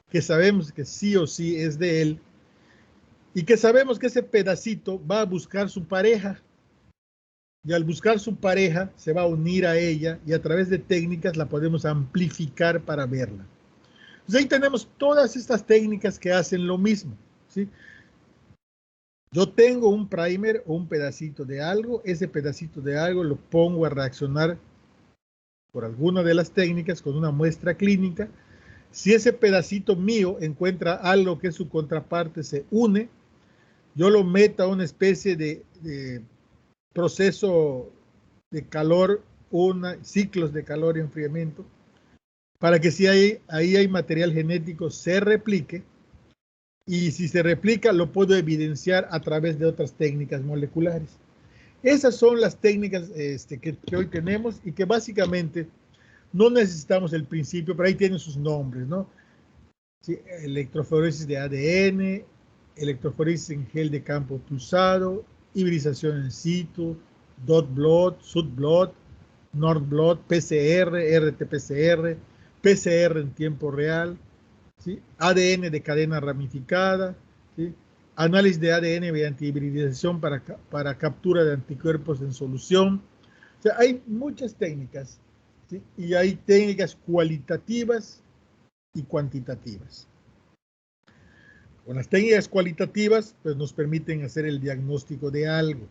que sabemos que sí o sí es de él, y que sabemos que ese pedacito va a buscar su pareja, y al buscar su pareja se va a unir a ella, y a través de técnicas la podemos amplificar para verla. Entonces ahí tenemos todas estas técnicas que hacen lo mismo, ¿sí? Yo tengo un primer o un pedacito de algo, ese pedacito de algo lo pongo a reaccionar por alguna de las técnicas con una muestra clínica. Si ese pedacito mío encuentra algo que su contraparte se une, yo lo meto a una especie de proceso de calor, ciclos de calor y enfriamiento, para que si ahí hay material genético se replique. Y si se replica, lo puedo evidenciar a través de otras técnicas moleculares. Esas son las técnicas que hoy tenemos y que básicamente no necesitamos el principio, pero ahí tienen sus nombres, ¿no? Sí, electroforesis de ADN, electroforesis en gel de campo pulsado, hibridación in situ, dot blot, sud blot, nord blot, PCR, RT-PCR, PCR en tiempo real, ¿sí? ADN de cadena ramificada, ¿sí? Análisis de ADN mediante hibridización para captura de anticuerpos en solución. O sea, hay muchas técnicas, ¿sí? Y hay técnicas cualitativas y cuantitativas. Con las técnicas cualitativas, pues nos permiten hacer el diagnóstico de algo,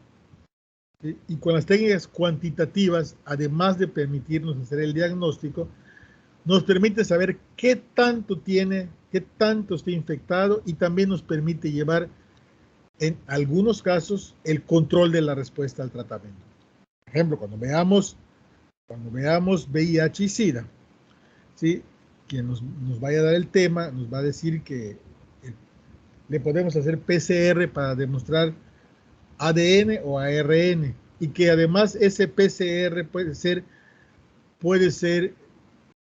¿sí? Y con las técnicas cuantitativas, además de permitirnos hacer el diagnóstico, nos permite saber qué tanto tiene, qué tanto está infectado y también nos permite llevar, en algunos casos, el control de la respuesta al tratamiento. Por ejemplo, cuando veamos VIH y SIDA, ¿sí? Quien nos vaya a dar el tema nos va a decir que le podemos hacer PCR para demostrar ADN o ARN y que además ese PCR puede ser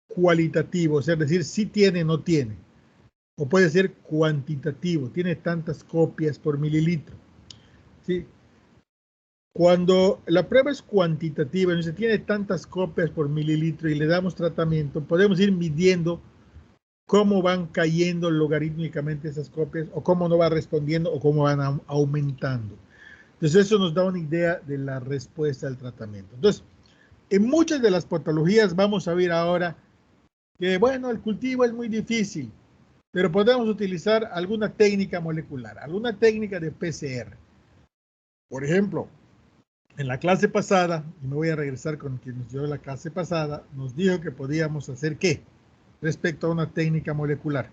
cualitativo, o sea, es decir, si tiene o no tiene, o puede ser cuantitativo, tiene tantas copias por mililitro, ¿sí? Cuando la prueba es cuantitativa, no se tiene tantas copias por mililitro y le damos tratamiento, podemos ir midiendo cómo van cayendo logarítmicamente esas copias, o cómo no va respondiendo, o cómo van aumentando. Entonces eso nos da una idea de la respuesta al tratamiento. Entonces, en muchas de las patologías vamos a ver ahora que, bueno, el cultivo es muy difícil, pero podemos utilizar alguna técnica molecular, alguna técnica de PCR. Por ejemplo, en la clase pasada, y me voy a regresar con quien nos dio la clase pasada, nos dijo que podíamos hacer ¿qué? Respecto a una técnica molecular.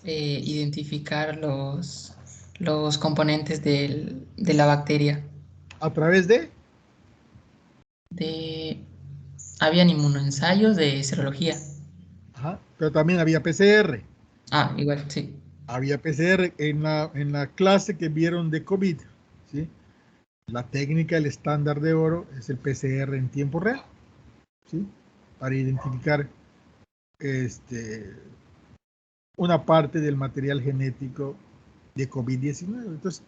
Identificar los componentes de la bacteria. ¿A través de? Habían inmunoensayos de serología. Ajá, pero también había PCR. Ah, igual, sí. Había PCR en la clase que vieron de COVID, ¿sí? La técnica, el estándar de oro, es el PCR en tiempo real, ¿sí? Para identificar una parte del material genético de COVID-19. Entonces,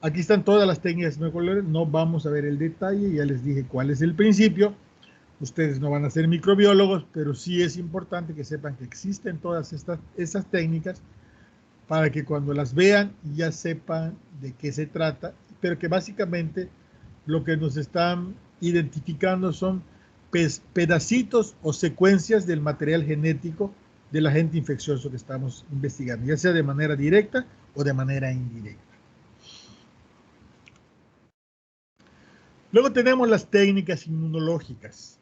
aquí están todas las técnicas moleculares, no vamos a ver el detalle, ya les dije cuál es el principio. Ustedes no van a ser microbiólogos, pero sí es importante que sepan que existen todas esas técnicas para que cuando las vean ya sepan de qué se trata, pero que básicamente lo que nos están identificando son pedacitos o secuencias del material genético del agente infeccioso que estamos investigando, ya sea de manera directa o de manera indirecta. Luego tenemos las técnicas inmunológicas.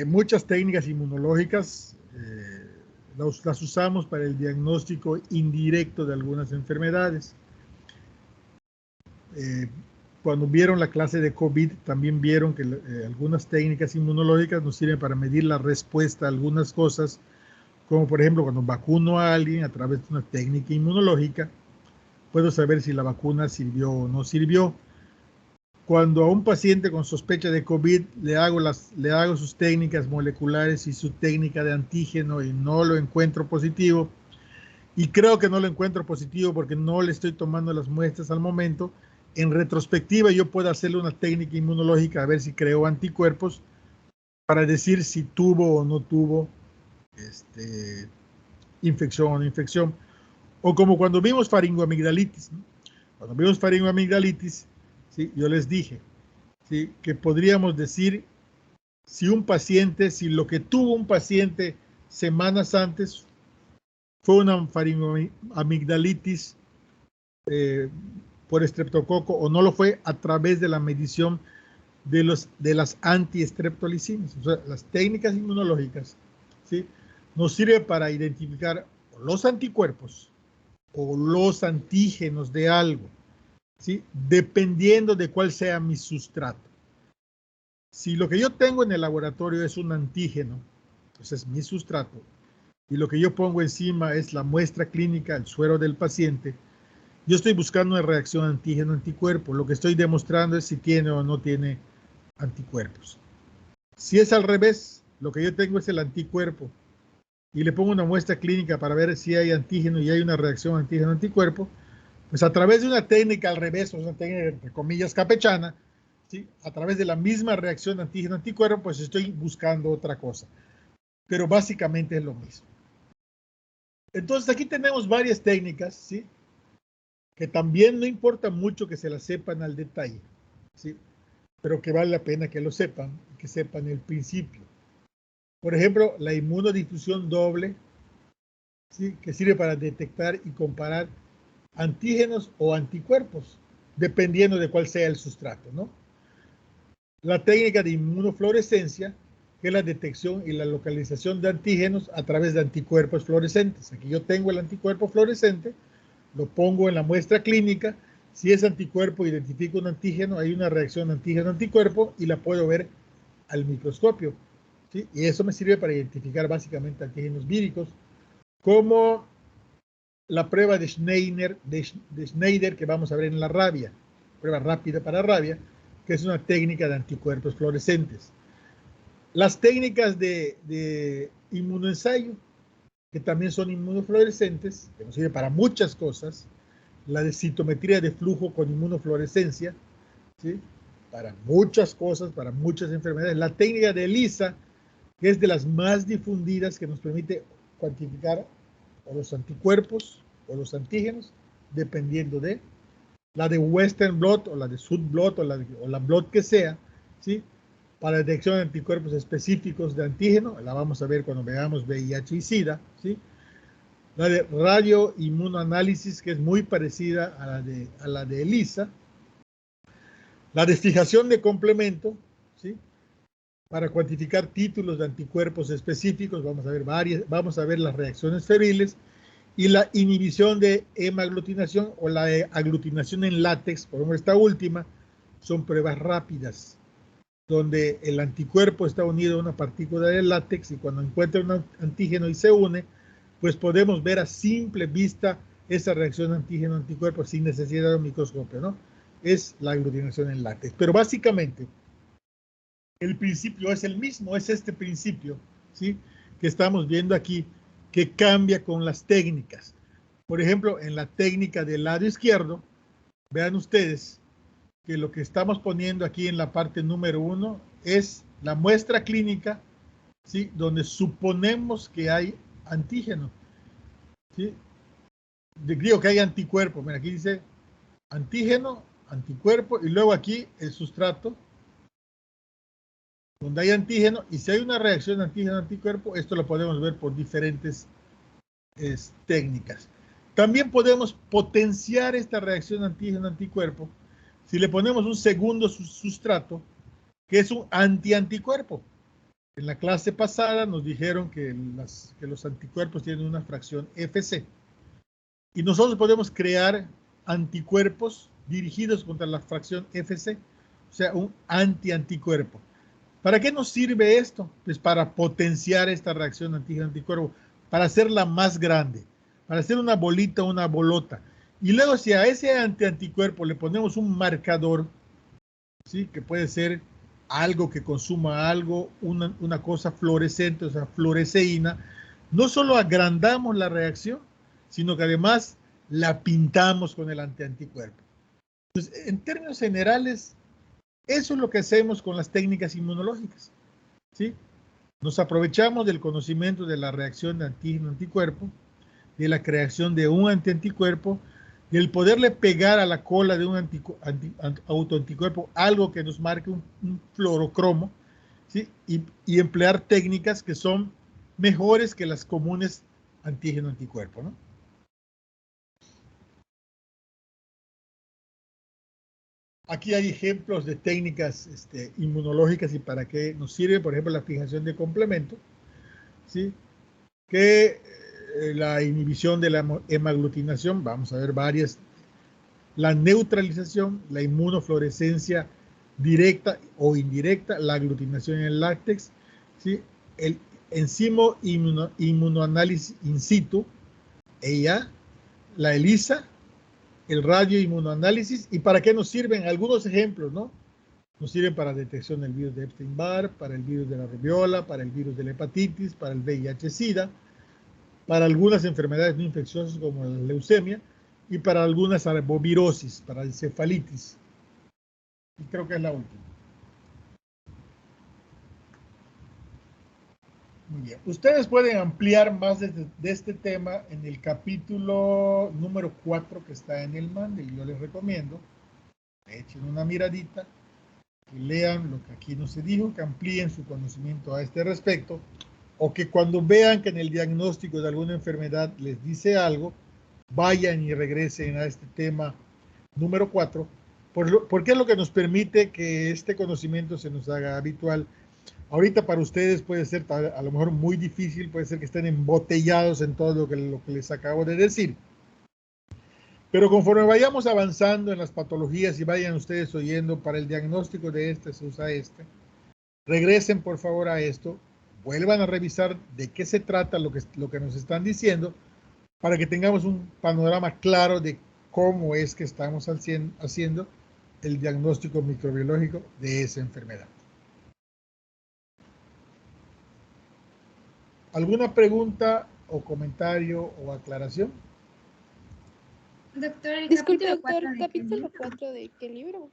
Muchas técnicas inmunológicas las usamos para el diagnóstico indirecto de algunas enfermedades. Cuando vieron la clase de COVID, también vieron que algunas técnicas inmunológicas nos sirven para medir la respuesta a algunas cosas, como por ejemplo cuando vacuno a alguien a través de una técnica inmunológica, puedo saber si la vacuna sirvió o no sirvió. Cuando a un paciente con sospecha de COVID le hago sus técnicas moleculares y su técnica de antígeno y no lo encuentro positivo, y creo que no lo encuentro positivo porque no le estoy tomando las muestras al momento, en retrospectiva yo puedo hacerle una técnica inmunológica a ver si creo anticuerpos para decir si tuvo o no tuvo infección o no infección. O como cuando vimos faringoamigdalitis, ¿no? Cuando vimos faringoamigdalitis, ¿sí? Yo les dije, ¿sí?, que podríamos decir si lo que tuvo un paciente semanas antes fue una faringoamigdalitis por estreptococo o no lo fue, a través de la medición de las antiestreptolicinas. O sea, las técnicas inmunológicas, ¿sí?, nos sirven para identificar los anticuerpos o los antígenos de algo, ¿sí?, dependiendo de cuál sea mi sustrato. Si lo que yo tengo en el laboratorio es un antígeno, entonces mi sustrato, y lo que yo pongo encima es la muestra clínica, el suero del paciente, yo estoy buscando una reacción antígeno-anticuerpo. Lo que estoy demostrando es si tiene o no tiene anticuerpos. Si es al revés, lo que yo tengo es el anticuerpo y le pongo una muestra clínica para ver si hay antígeno y hay una reacción antígeno-anticuerpo, pues a través de una técnica al revés, o una técnica entre comillas campechana, ¿sí?, a través de la misma reacción antígeno-anticuerpo, pues estoy buscando otra cosa. Pero básicamente es lo mismo. Entonces aquí tenemos varias técnicas, ¿sí?, que también no importa mucho que se las sepan al detalle, ¿sí?, pero que vale la pena que lo sepan, que sepan el principio. Por ejemplo, la inmunodifusión doble, ¿sí?, que sirve para detectar y comparar antígenos o anticuerpos, dependiendo de cuál sea el sustrato, ¿no? La técnica de inmunofluorescencia, que es la detección y la localización de antígenos a través de anticuerpos fluorescentes. Aquí yo tengo el anticuerpo fluorescente, lo pongo en la muestra clínica. Si ese anticuerpo identifica un antígeno, hay una reacción antígeno-anticuerpo y la puedo ver al microscopio, ¿sí? Y eso me sirve para identificar básicamente antígenos víricos, como la prueba de Schneider que vamos a ver en la rabia, prueba rápida para rabia, que es una técnica de anticuerpos fluorescentes. Las técnicas de inmunoensayo, que también son inmunofluorescentes, que nos sirven para muchas cosas. La de citometría de flujo con inmunofluorescencia, ¿sí?, para muchas cosas, para muchas enfermedades. La técnica de ELISA, que es de las más difundidas, que nos permite cuantificar o los anticuerpos o los antígenos, dependiendo de la de Western blot o la de Sud blot o la blot que sea, ¿sí?, para detección de anticuerpos específicos de antígeno. La vamos a ver cuando veamos VIH y SIDA, ¿sí? La de radioinmunoanálisis, que es muy parecida a la de ELISA. La de fijación de complemento, ¿sí?, para cuantificar títulos de anticuerpos específicos. Vamos a ver las reacciones febriles. Y la inhibición de hemaglutinación o la aglutinación en látex, por ejemplo, esta última, son pruebas rápidas, donde el anticuerpo está unido a una partícula de látex y cuando encuentra un antígeno y se une, pues podemos ver a simple vista esa reacción antígeno-anticuerpo sin necesidad de un microscopio, ¿no? Es la aglutinación en látex. Pero básicamente, el principio es el mismo, es este principio, ¿sí?, que estamos viendo aquí, que cambia con las técnicas. Por ejemplo, en la técnica del lado izquierdo, vean ustedes que lo que estamos poniendo aquí en la parte número 1 es la muestra clínica, ¿sí?, donde suponemos que hay antígeno, ¿sí? Digo que hay anticuerpo. Mira, aquí dice antígeno anticuerpo, y luego aquí el sustrato, donde hay antígeno, y si hay una reacción antígeno-anticuerpo, esto lo podemos ver por diferentes técnicas. También podemos potenciar esta reacción antígeno-anticuerpo si le ponemos un segundo sustrato, que es un antianticuerpo. En la clase pasada nos dijeron que los anticuerpos tienen una fracción Fc. Y nosotros podemos crear anticuerpos dirigidos contra la fracción Fc, o sea, un antianticuerpo. ¿Para qué nos sirve esto? Pues para potenciar esta reacción antígeno-anticuerpo, para hacerla más grande, para hacer una bolita, una bolota. Y luego si a ese antianticuerpo le ponemos un marcador, ¿sí? Que puede ser algo que consuma algo, una cosa fluorescente, o sea, fluoresceína, no solo agrandamos la reacción, sino que además la pintamos con el antianticuerpo. Entonces, en términos generales, eso es lo que hacemos con las técnicas inmunológicas, ¿sí? Nos aprovechamos del conocimiento de la reacción de antígeno-anticuerpo, de la creación de un antianticuerpo, del poderle pegar a la cola de un autoanticuerpo algo que nos marque un fluorocromo, ¿sí? Y emplear técnicas que son mejores que las comunes antígeno-anticuerpo, ¿no? Aquí hay ejemplos de técnicas inmunológicas y para qué nos sirve, por ejemplo, la fijación de complemento, ¿sí? Que la inhibición de la hemaglutinación, vamos a ver varias, la neutralización, la inmunofluorescencia directa o indirecta, la aglutinación en el látex, ¿sí? El enzimo inmunoanálisis in situ, EIA, la ELISA, el radioinmunoanálisis. ¿Y para qué nos sirven? Algunos ejemplos, ¿no? Nos sirven para detección del virus de Epstein-Barr, para el virus de la rubiola, para el virus de la hepatitis, para el VIH-Sida, para algunas enfermedades no infecciosas como la leucemia y para algunas arbovirosis, para encefalitis. Y creo que es la última. Muy bien. Ustedes pueden ampliar más de este tema en el capítulo número 4 que está en el Mandel. Yo les recomiendo que echen una miradita, que lean lo que aquí no se dijo, que amplíen su conocimiento a este respecto, o que cuando vean que en el diagnóstico de alguna enfermedad les dice algo, vayan y regresen a este tema número 4, porque es lo que nos permite que este conocimiento se nos haga habitual. Ahorita para ustedes puede ser a lo mejor muy difícil, puede ser que estén embotellados en todo lo que les acabo de decir. Pero conforme vayamos avanzando en las patologías y vayan ustedes oyendo, para el diagnóstico de este se usa este, regresen por favor a esto, vuelvan a revisar de qué se trata lo que nos están diciendo, para que tengamos un panorama claro de cómo es que estamos haciendo el diagnóstico microbiológico de esa enfermedad. ¿Alguna pregunta o comentario o aclaración? Doctor, Disculpe, doctor, capítulo 4 de qué libro?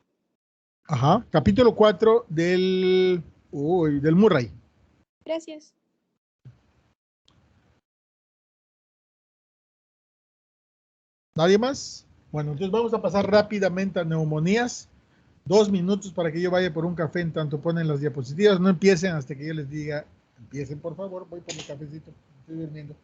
Ajá, capítulo 4 del Murray. Gracias. ¿Nadie más? Bueno, entonces vamos a pasar rápidamente a neumonías. 2 minutos para que yo vaya por un café en tanto ponen las diapositivas. No empiecen hasta que yo les diga, empiecen por favor, voy por mi cafecito, estoy durmiendo.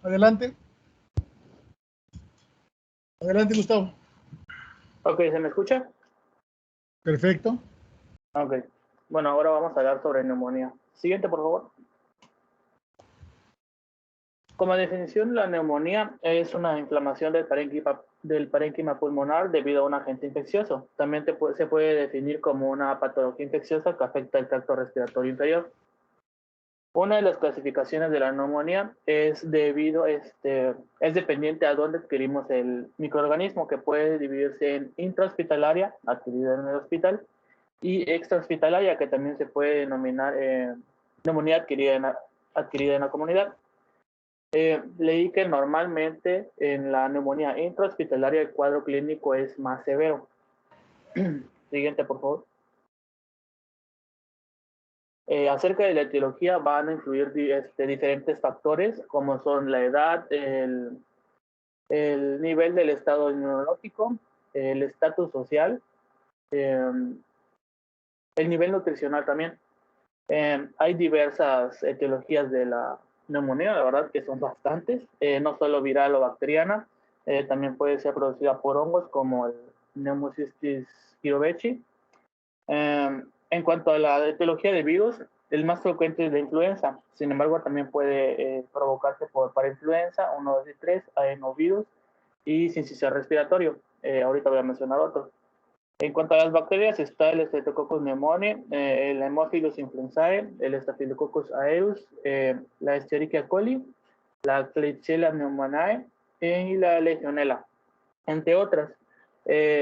Adelante. Adelante, Gustavo. Ok, ¿se me escucha? Perfecto. Ok. Bueno, ahora vamos a hablar sobre neumonía. Siguiente, por favor. Como definición, la neumonía es una inflamación del parénquima pulmonar debido a un agente infeccioso. También se puede definir como una patología infecciosa que afecta el tracto respiratorio inferior. Una de las clasificaciones de la neumonía es dependiente a dónde adquirimos el microorganismo, que puede dividirse en intrahospitalaria, adquirida en el hospital, y extrahospitalaria, que también se puede denominar neumonía adquirida en la comunidad. Leí que normalmente en la neumonía intrahospitalaria el cuadro clínico es más severo. Siguiente, por favor. Acerca de la etiología van a influir diferentes factores, como son la edad, el nivel del estado inmunológico, el estatus social, el nivel nutricional también. Hay diversas etiologías de la neumonía, la verdad que son bastantes, no solo viral o bacteriana, también puede ser producida por hongos como el Pneumocystis jirovecii. En cuanto a la etiología de virus, el más frecuente es la influenza, sin embargo también puede provocarse por parainfluenza, 1, 2 y 3, adenovirus y sincicial respiratorio. Ahorita voy a mencionar otros. En cuanto a las bacterias, está el Streptococcus pneumoniae, el Haemophilus influenzae, el Staphylococcus aureus, la Escherichia coli, la Klebsiella pneumoniae y la Legionella, entre otras.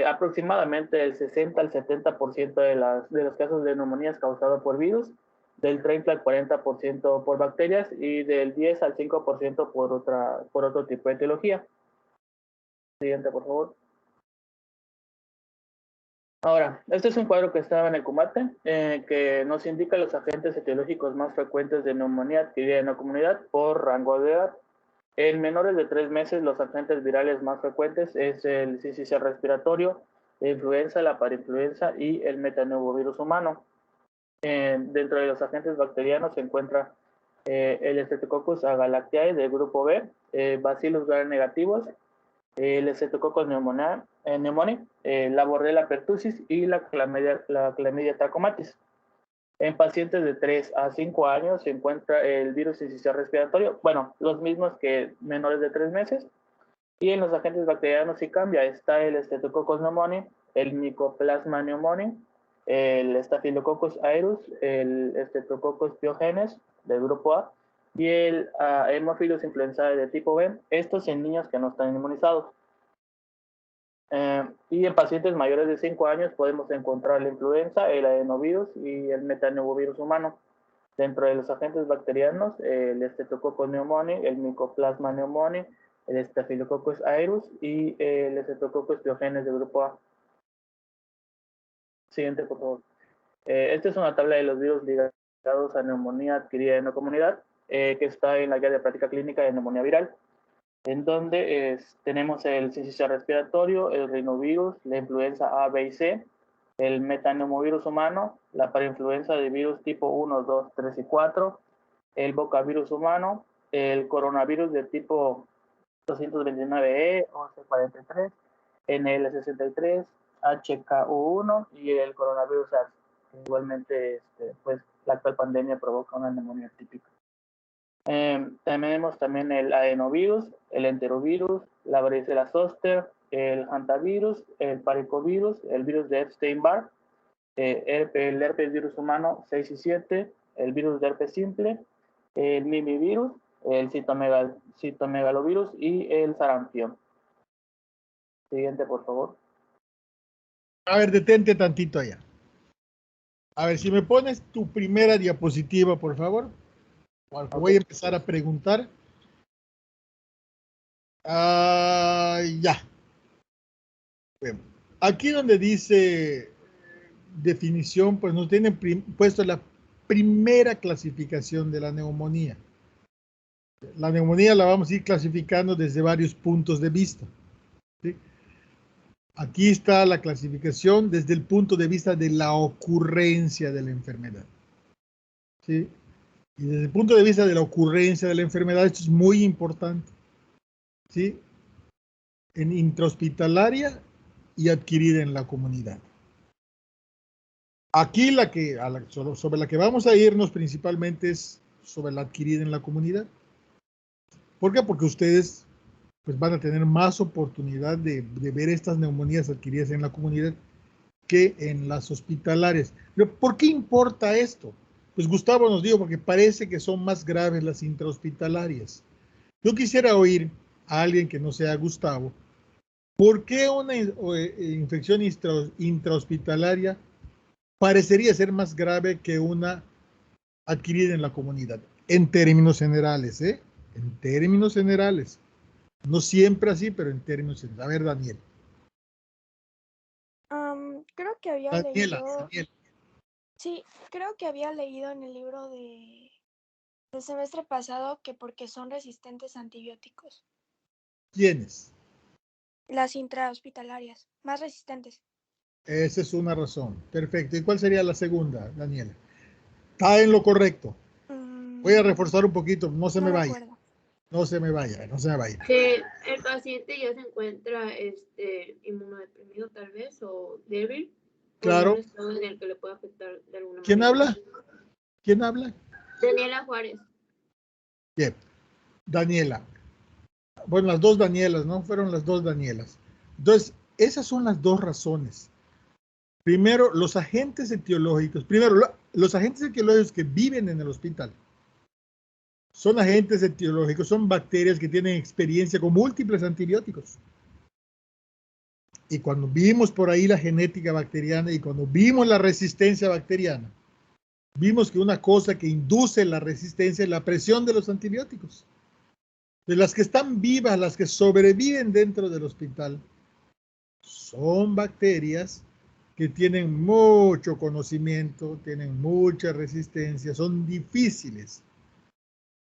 Aproximadamente el 60 al 70% de los casos de neumonía es causado por virus, del 30 al 40% por bacterias y del 10 al 5% por otro tipo de etiología. Siguiente, por favor. Ahora, este es un cuadro que estaba en el Cumate, que nos indica los agentes etiológicos más frecuentes de neumonía adquirida en la comunidad por rango de edad. En menores de 3 meses, los agentes virales más frecuentes es el sincicial respiratorio, la influenza, la parainfluenza y el metapneumovirus humano. Dentro de los agentes bacterianos se encuentra el Streptococcus agalactiae del grupo B, Bacillus gram-negativos, el Streptococcus pneumoniae, la Bordetella pertussis y la Chlamydia trachomatis. En pacientes de 3 a 5 años se encuentra el virus sincicial respiratorio, bueno, los mismos que menores de 3 meses. Y en los agentes bacterianos sí cambia, está el Streptococcus pneumoniae, el Mycoplasma pneumoniae, el Staphylococcus aureus, el Streptococcus pyogenes del grupo A y el Haemophilus influenzae de tipo B, estos en niños que no están inmunizados. Y en pacientes mayores de 5 años podemos encontrar la influenza, el adenovirus y el metapneumovirus humano. Dentro de los agentes bacterianos, el Streptococcus pneumoniae, el Mycoplasma pneumoniae, el Staphylococcus aureus y el Streptococcus pyogenes del grupo A. Siguiente, por favor. Esta es una tabla de los virus ligados a neumonía adquirida en la comunidad, que está en la guía de práctica clínica de neumonía viral, en donde tenemos el sincicial respiratorio, el rinovirus, la influenza A, B y C, el metapneumovirus humano, la parainfluenza de virus tipo 1, 2, 3 y 4, el bocavirus humano, el coronavirus de tipo 229E, 1143, NL63, HKU1 y el coronavirus SARS. Igualmente, pues, la actual pandemia provoca una neumonía típica. Tenemos también el adenovirus, el enterovirus, la varicela zoster, el hantavirus, el paricovirus, el virus de Epstein-Barr, el herpes virus humano 6 y 7, el virus de herpes simple, el mimivirus, el citomegalovirus y el sarampión. Siguiente, por favor. A ver, detente tantito allá. A ver, si me pones tu primera diapositiva, por favor. Okay. Voy a empezar a preguntar. Ya. Bien. Aquí donde dice definición, pues nos tienen puesto la primera clasificación de la neumonía. La neumonía la vamos a ir clasificando desde varios puntos de vista. ¿Sí? Aquí está la clasificación desde el punto de vista de la ocurrencia de la enfermedad. ¿Sí? Y desde el punto de vista de la ocurrencia de la enfermedad, esto es muy importante. ¿Sí? En intrahospitalaria y adquirida en la comunidad. Aquí sobre la que vamos a irnos principalmente es sobre la adquirida en la comunidad. ¿Por qué? Porque ustedes pues, van a tener más oportunidad de ver estas neumonías adquiridas en la comunidad que en las hospitalarias. Pero ¿por qué importa esto? Pues Gustavo nos dijo, porque parece que son más graves las intrahospitalarias. Yo quisiera oír a alguien que no sea Gustavo, ¿por qué una infección intrahospitalaria parecería ser más grave que una adquirida en la comunidad? En términos generales, ¿eh? En términos generales. No siempre así, pero en términos generales. A ver, Daniel. Creo que había Daniela. Sí, creo que había leído en el libro del semestre pasado que porque son resistentes a antibióticos. ¿Quiénes? Las intrahospitalarias, más resistentes. Esa es una razón. Perfecto. ¿Y cuál sería la segunda, Daniela? Está en lo correcto. Voy a reforzar un poquito. No se me vaya. Recuerdo. No se me vaya. No se me vaya. Que el paciente ya se encuentra inmunodeprimido tal vez o débil. Claro. O en un estado en el que le puede afectar de alguna ¿Quién manera. habla? ¿Quién habla? Daniela Juárez. Bien. Daniela. Bueno, las dos Danielas, ¿no? Fueron las dos Danielas. Entonces, esas son las dos razones. Primero, los agentes etiológicos. Primero, los agentes etiológicos que viven en el hospital son agentes etiológicos, son bacterias que tienen experiencia con múltiples antibióticos. Y cuando vimos por ahí la genética bacteriana y cuando vimos la resistencia bacteriana, vimos que una cosa que induce la resistencia es la presión de los antibióticos. De las que están vivas, las que sobreviven dentro del hospital, son bacterias que tienen mucho conocimiento, tienen mucha resistencia, son difíciles.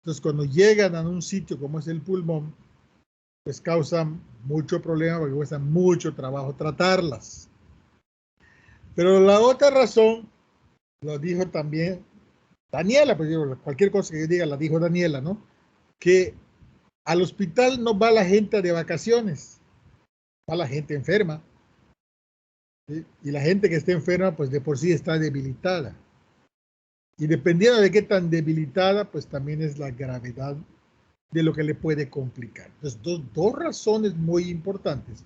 Entonces, cuando llegan a un sitio como es el pulmón, pues causan mucho problema porque cuesta mucho trabajo tratarlas. Pero la otra razón, lo dijo también Daniela, pues digo, cualquier cosa que yo diga la dijo Daniela, ¿no? Que al hospital no va la gente de vacaciones, va la gente enferma. ¿Sí? Y la gente que esté enferma, pues de por sí está debilitada. Y dependiendo de qué tan debilitada, pues también es la gravedad de lo que le puede complicar. Entonces, dos razones muy importantes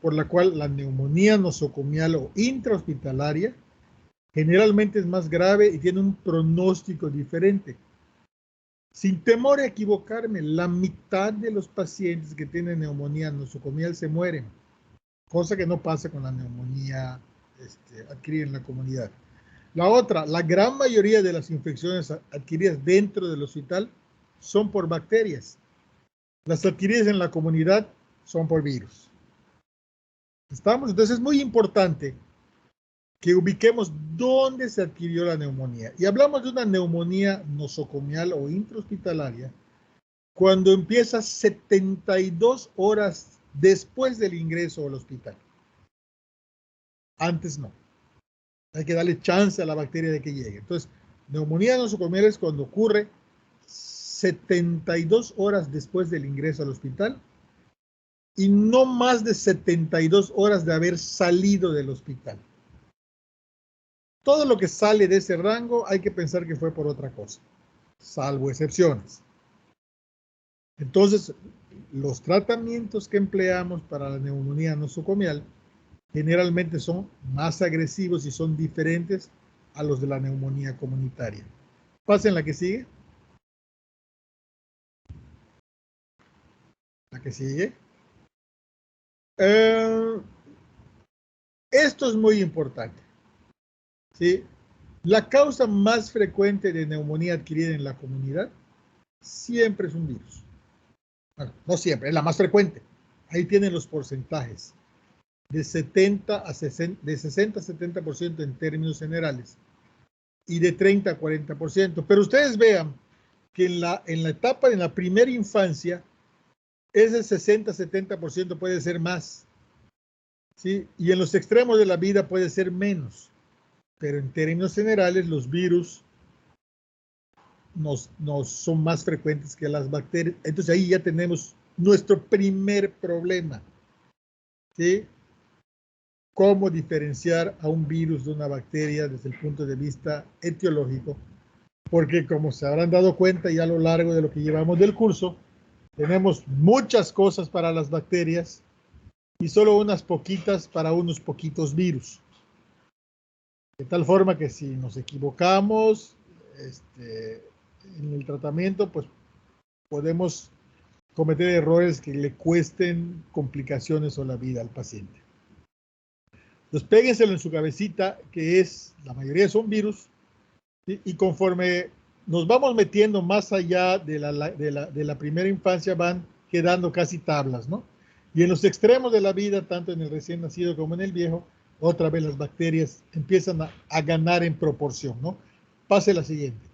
por la cual la neumonía nosocomial o intrahospitalaria generalmente es más grave y tiene un pronóstico diferente. Sin temor a equivocarme, la mitad de los pacientes que tienen neumonía nosocomial se mueren, cosa que no pasa con la neumonía adquirida en la comunidad. La otra, la gran mayoría de las infecciones adquiridas dentro del hospital son por bacterias. Las adquiridas en la comunidad son por virus. ¿Estamos? Entonces es muy importante que ubiquemos dónde se adquirió la neumonía. Y hablamos de una neumonía nosocomial o intrahospitalaria cuando empieza 72 horas después del ingreso al hospital. Antes no. Hay que darle chance a la bacteria de que llegue. Entonces, neumonía nosocomial es cuando ocurre 72 horas después del ingreso al hospital y no más de 72 horas de haber salido del hospital. Todo lo que sale de ese rango hay que pensar que fue por otra cosa, salvo excepciones. Entonces, los tratamientos que empleamos para la neumonía nosocomial generalmente son más agresivos y son diferentes a los de la neumonía comunitaria. Pasen la que sigue. La que sigue. Esto es muy importante. ¿Sí? La causa más frecuente de neumonía adquirida en la comunidad siempre es un virus. Bueno, no siempre, es la más frecuente. Ahí tienen los porcentajes. De 60 a 70% en términos generales y de 30 a 40%. Pero ustedes vean que en la etapa, en la primera infancia, ese 60-70% puede ser más. ¿Sí? Y en los extremos de la vida puede ser menos. Pero en términos generales, los virus nos son más frecuentes que las bacterias. Entonces ahí ya tenemos nuestro primer problema. ¿Sí? cómo diferenciar a un virus de una bacteria desde el punto de vista etiológico, porque como se habrán dado cuenta ya a lo largo de lo que llevamos del curso, tenemos muchas cosas para las bacterias y solo unas poquitas para unos poquitos virus. De tal forma que si nos equivocamos en el tratamiento, pues podemos cometer errores que le cuesten complicaciones o la vida al paciente. Entonces, péguenselo en su cabecita, que la mayoría son virus, ¿sí? Y conforme nos vamos metiendo más allá de la primera infancia, van quedando casi tablas, ¿no? Y en los extremos de la vida, tanto en el recién nacido como en el viejo, otra vez las bacterias empiezan a ganar en proporción, ¿no? Pase la siguiente.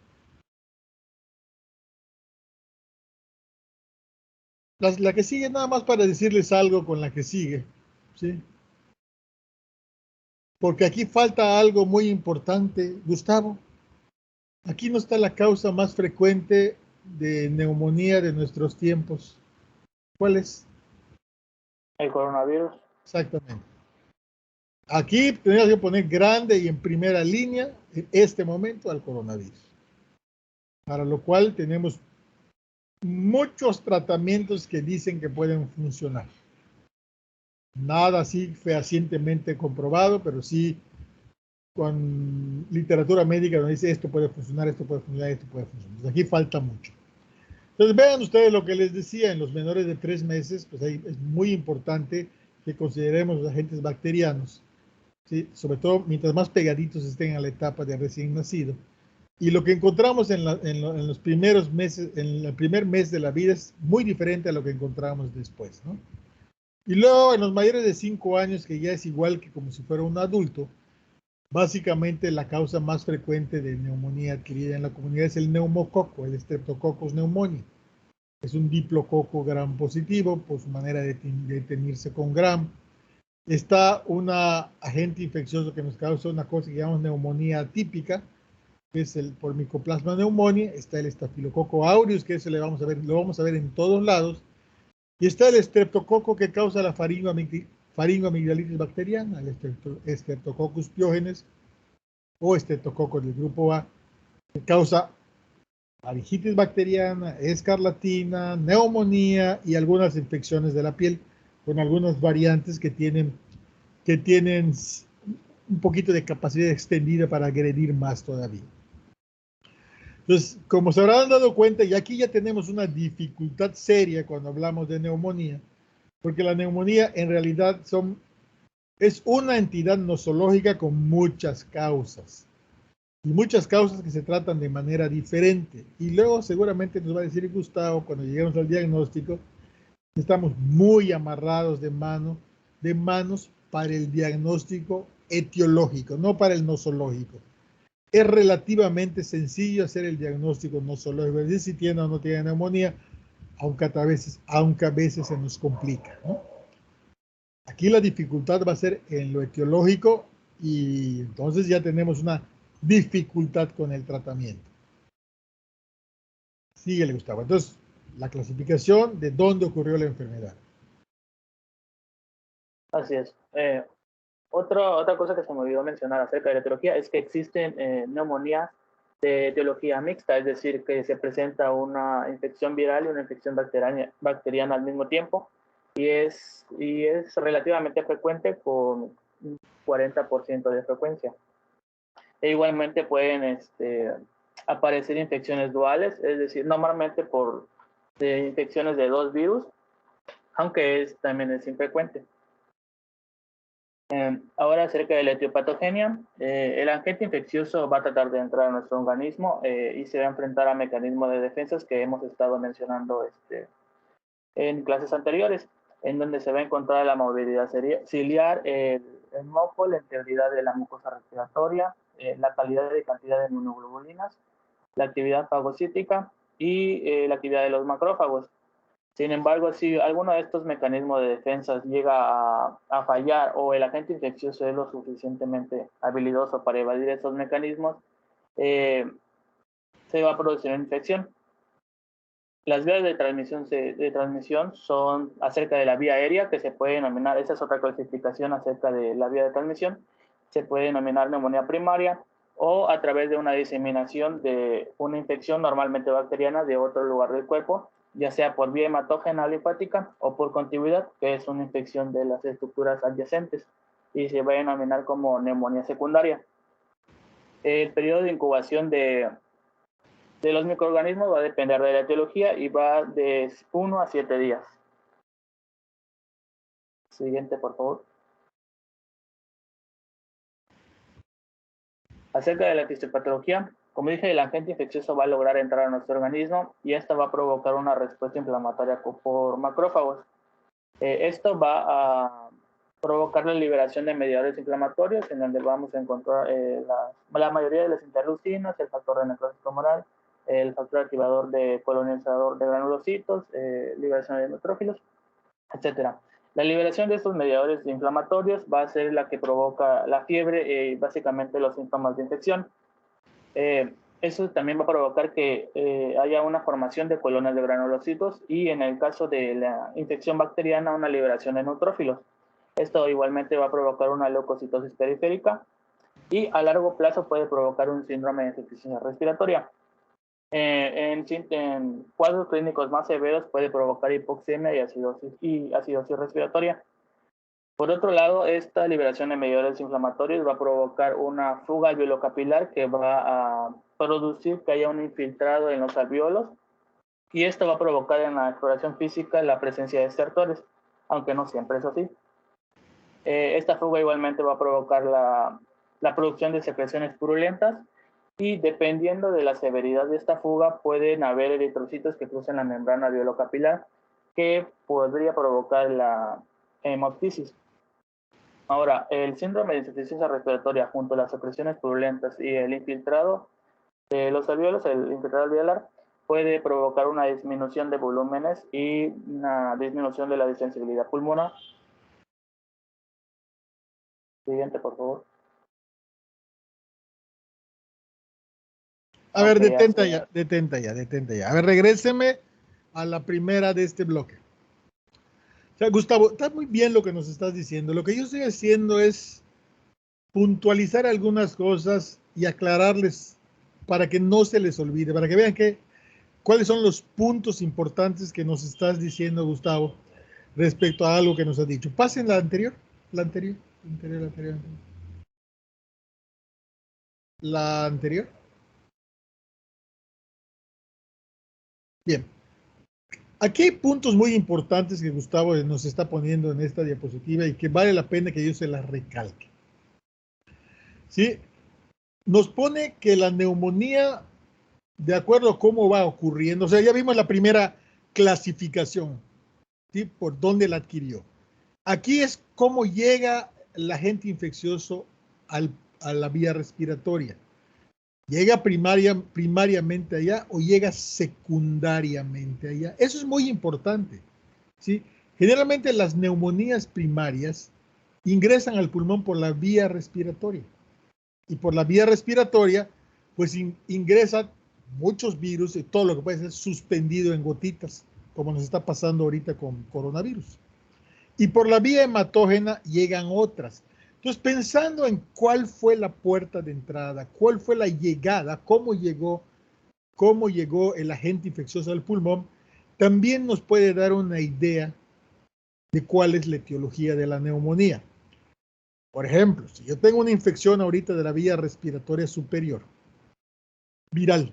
La que sigue, nada más para decirles algo con la que sigue, ¿sí? Porque aquí falta algo muy importante, Gustavo. Aquí no está la causa más frecuente de neumonía de nuestros tiempos. ¿Cuál es? El coronavirus. Exactamente. Aquí tenemos que poner grande y en primera línea, en este momento, al coronavirus. Para lo cual tenemos muchos tratamientos que dicen que pueden funcionar. Nada así fehacientemente comprobado, pero sí con literatura médica donde dice esto puede funcionar, esto puede funcionar, esto puede funcionar. Entonces aquí falta mucho. Entonces vean ustedes lo que les decía, en los menores de 3 meses, pues ahí es muy importante que consideremos los agentes bacterianos, ¿sí? Sobre todo mientras más pegaditos estén a la etapa de recién nacido. Y lo que encontramos en los primeros meses, en el primer mes de la vida es muy diferente a lo que encontramos después, ¿no? Y luego en los mayores de 5 años, que ya es igual que como si fuera un adulto, básicamente la causa más frecuente de neumonía adquirida en la comunidad es el neumococo, el Streptococcus pneumoniae. Es un diplococo gram positivo por su manera de teñirse con gram. Está un agente infeccioso que nos causa una cosa que llamamos neumonía atípica, que es el por Mycoplasma pneumoniae. Está el Staphylococcus aureus, que ese lo vamos a ver en todos lados. Y está el streptococo que causa la faringoamigdalitis bacteriana, el Streptococcus pyogenes o Streptococcus del grupo A, que causa faringitis bacteriana, escarlatina, neumonía y algunas infecciones de la piel, con algunas variantes que tienen un poquito de capacidad extendida para agredir más todavía. Entonces, como se habrán dado cuenta, y aquí ya tenemos una dificultad seria cuando hablamos de neumonía, porque la neumonía en realidad es una entidad nosológica con muchas causas, y muchas causas que se tratan de manera diferente. Y luego seguramente nos va a decir Gustavo, cuando lleguemos al diagnóstico, estamos muy amarrados de manos para el diagnóstico etiológico, no para el nosológico. Es relativamente sencillo hacer el diagnóstico nosológico, es decir, si tiene o no tiene neumonía, aunque a veces se nos complica, ¿no? Aquí la dificultad va a ser en lo etiológico y entonces ya tenemos una dificultad con el tratamiento. Síguele, Gustavo. Entonces, la clasificación de dónde ocurrió la enfermedad. Así es. Otra cosa que se me olvidó mencionar acerca de la etiología es que existen neumonías de etiología mixta, es decir, que se presenta una infección viral y una infección bacteriana al mismo tiempo, y es relativamente frecuente con un 40% de frecuencia. E igualmente pueden aparecer infecciones duales, es decir, normalmente por infecciones de 2 virus, aunque también es infrecuente. Ahora acerca de la etiopatogenia, el agente infeccioso va a tratar de entrar a nuestro organismo y se va a enfrentar a mecanismos de defensas que hemos estado mencionando en clases anteriores, en donde se va a encontrar la movilidad ciliar, el moco, la integridad de la mucosa respiratoria, la calidad y cantidad de inmunoglobulinas, la actividad fagocítica y la actividad de los macrófagos. Sin embargo, si alguno de estos mecanismos de defensa llega a fallar o el agente infeccioso es lo suficientemente habilidoso para evadir estos mecanismos, se va a producir una infección. Las vías de transmisión son acerca de la vía aérea, que se puede denominar, esa es otra clasificación acerca de la vía de transmisión, se puede denominar neumonía primaria, o a través de una diseminación de una infección normalmente bacteriana de otro lugar del cuerpo, ya sea por vía hematógena linfática o por contigüidad, que es una infección de las estructuras adyacentes, y se va a denominar como neumonía secundaria. El periodo de incubación de los microorganismos va a depender de la etiología y va de 1 a 7 días. Siguiente, por favor. Acerca de la fisiopatología, como dije, el agente infeccioso va a lograr entrar a nuestro organismo y esto va a provocar una respuesta inflamatoria por macrófagos. Esto va a provocar la liberación de mediadores inflamatorios, en donde vamos a encontrar la mayoría de las interleucinas, el factor de necrosis tumoral, el factor activador de colonizador de granulocitos, liberación de neutrófilos, etc. La liberación de estos mediadores inflamatorios va a ser la que provoca la fiebre y básicamente los síntomas de infección. Eso también va a provocar que haya una formación de colonias de granulocitos y en el caso de la infección bacteriana una liberación de neutrófilos. Esto igualmente va a provocar una leucocitosis periférica y a largo plazo puede provocar un síndrome de insuficiencia respiratoria. En cuadros clínicos más severos puede provocar hipoxemia y acidosis respiratoria. Por otro lado, esta liberación de mediadores inflamatorios va a provocar una fuga alveolo-capilar que va a producir que haya un infiltrado en los alveolos y esto va a provocar en la exploración física la presencia de estertores, aunque no siempre es así. Esta fuga igualmente va a provocar la producción de secreciones purulentas y dependiendo de la severidad de esta fuga pueden haber eritrocitos que crucen la membrana alveolo-capilar que podría provocar la hemoptisis. Ahora, el síndrome de insuficiencia respiratoria junto a las secreciones purulentas y el infiltrado de los alveolos, el infiltrado alveolar, puede provocar una disminución de volúmenes y una disminución de la distensibilidad pulmonar. Siguiente, por favor. A ver, Ok, detenta ya. A ver, regréseme a la primera de este bloque. O sea, Gustavo, está muy bien lo que nos estás diciendo. Lo que yo estoy haciendo es puntualizar algunas cosas y aclararles para que no se les olvide, para que vean cuáles son los puntos importantes que nos estás diciendo, Gustavo, respecto a algo que nos has dicho. Pasen la anterior. La anterior. Bien. Aquí hay puntos muy importantes que Gustavo nos está poniendo en esta diapositiva y que vale la pena que yo se las recalque. ¿Sí? Nos pone que la neumonía, de acuerdo a cómo va ocurriendo, o sea, ya vimos la primera clasificación, ¿sí? Por dónde la adquirió. Aquí es cómo llega el agente infeccioso a la vía respiratoria. ¿Llega primariamente allá o llega secundariamente allá? Eso es muy importante, ¿sí? Generalmente las neumonías primarias ingresan al pulmón por la vía respiratoria. Y por la vía respiratoria, pues ingresan muchos virus y todo lo que puede ser suspendido en gotitas, como nos está pasando ahorita con coronavirus. Y por la vía hematógena llegan otras. Entonces, pensando en cuál fue la puerta de entrada, cuál fue la llegada, cómo llegó el agente infeccioso al pulmón, también nos puede dar una idea de cuál es la etiología de la neumonía. Por ejemplo, si yo tengo una infección ahorita de la vía respiratoria superior, viral,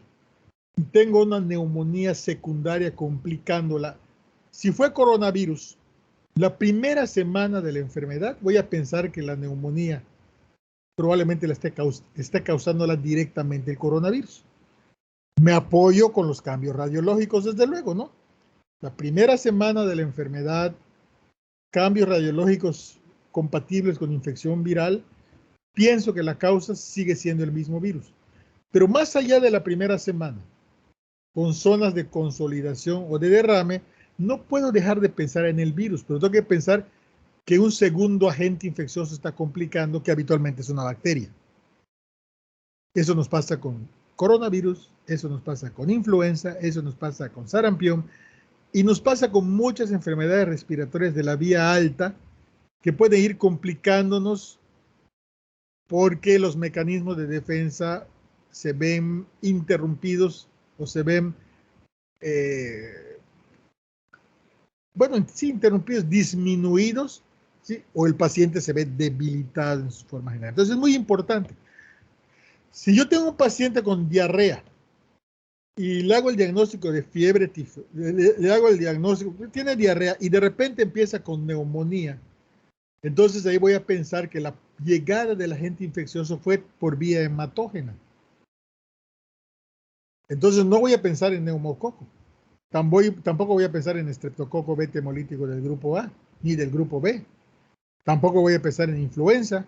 y tengo una neumonía secundaria complicándola, si fue coronavirus, la primera semana de la enfermedad, voy a pensar que la neumonía probablemente la esté causándola directamente el coronavirus. Me apoyo con los cambios radiológicos, desde luego, ¿no? La primera semana de la enfermedad, cambios radiológicos compatibles con infección viral, pienso que la causa sigue siendo el mismo virus. Pero más allá de la primera semana, con zonas de consolidación o de derrame, no puedo dejar de pensar en el virus, pero tengo que pensar que un segundo agente infeccioso está complicando, que habitualmente es una bacteria. Eso nos pasa con coronavirus, eso nos pasa con influenza, eso nos pasa con sarampión y nos pasa con muchas enfermedades respiratorias de la vía alta que pueden ir complicándonos porque los mecanismos de defensa se ven interrumpidos o se ven, interrumpidos, disminuidos, ¿sí? O el paciente se ve debilitado en su forma general. Entonces es muy importante. Si yo tengo un paciente con diarrea y le hago el diagnóstico de fiebre tifoidea, le hago el diagnóstico, tiene diarrea y de repente empieza con neumonía, entonces ahí voy a pensar que la llegada del agente infeccioso fue por vía hematógena. Entonces no voy a pensar en neumococo. Tampoco voy a pensar en estreptococo beta hemolítico del grupo A, ni del grupo B. Tampoco voy a pensar en influenza.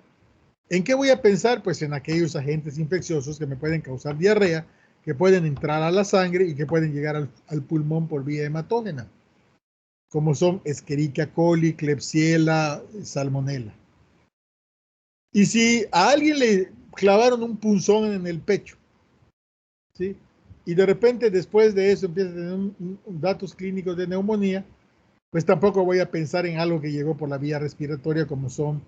¿En qué voy a pensar? Pues en aquellos agentes infecciosos que me pueden causar diarrea, que pueden entrar a la sangre y que pueden llegar al pulmón por vía hematógena, como son Escherichia coli, Klebsiella, Salmonella. Y si a alguien le clavaron un punzón en el pecho, ¿sí? Y de repente después de eso empieza a tener datos clínicos de neumonía, pues tampoco voy a pensar en algo que llegó por la vía respiratoria como son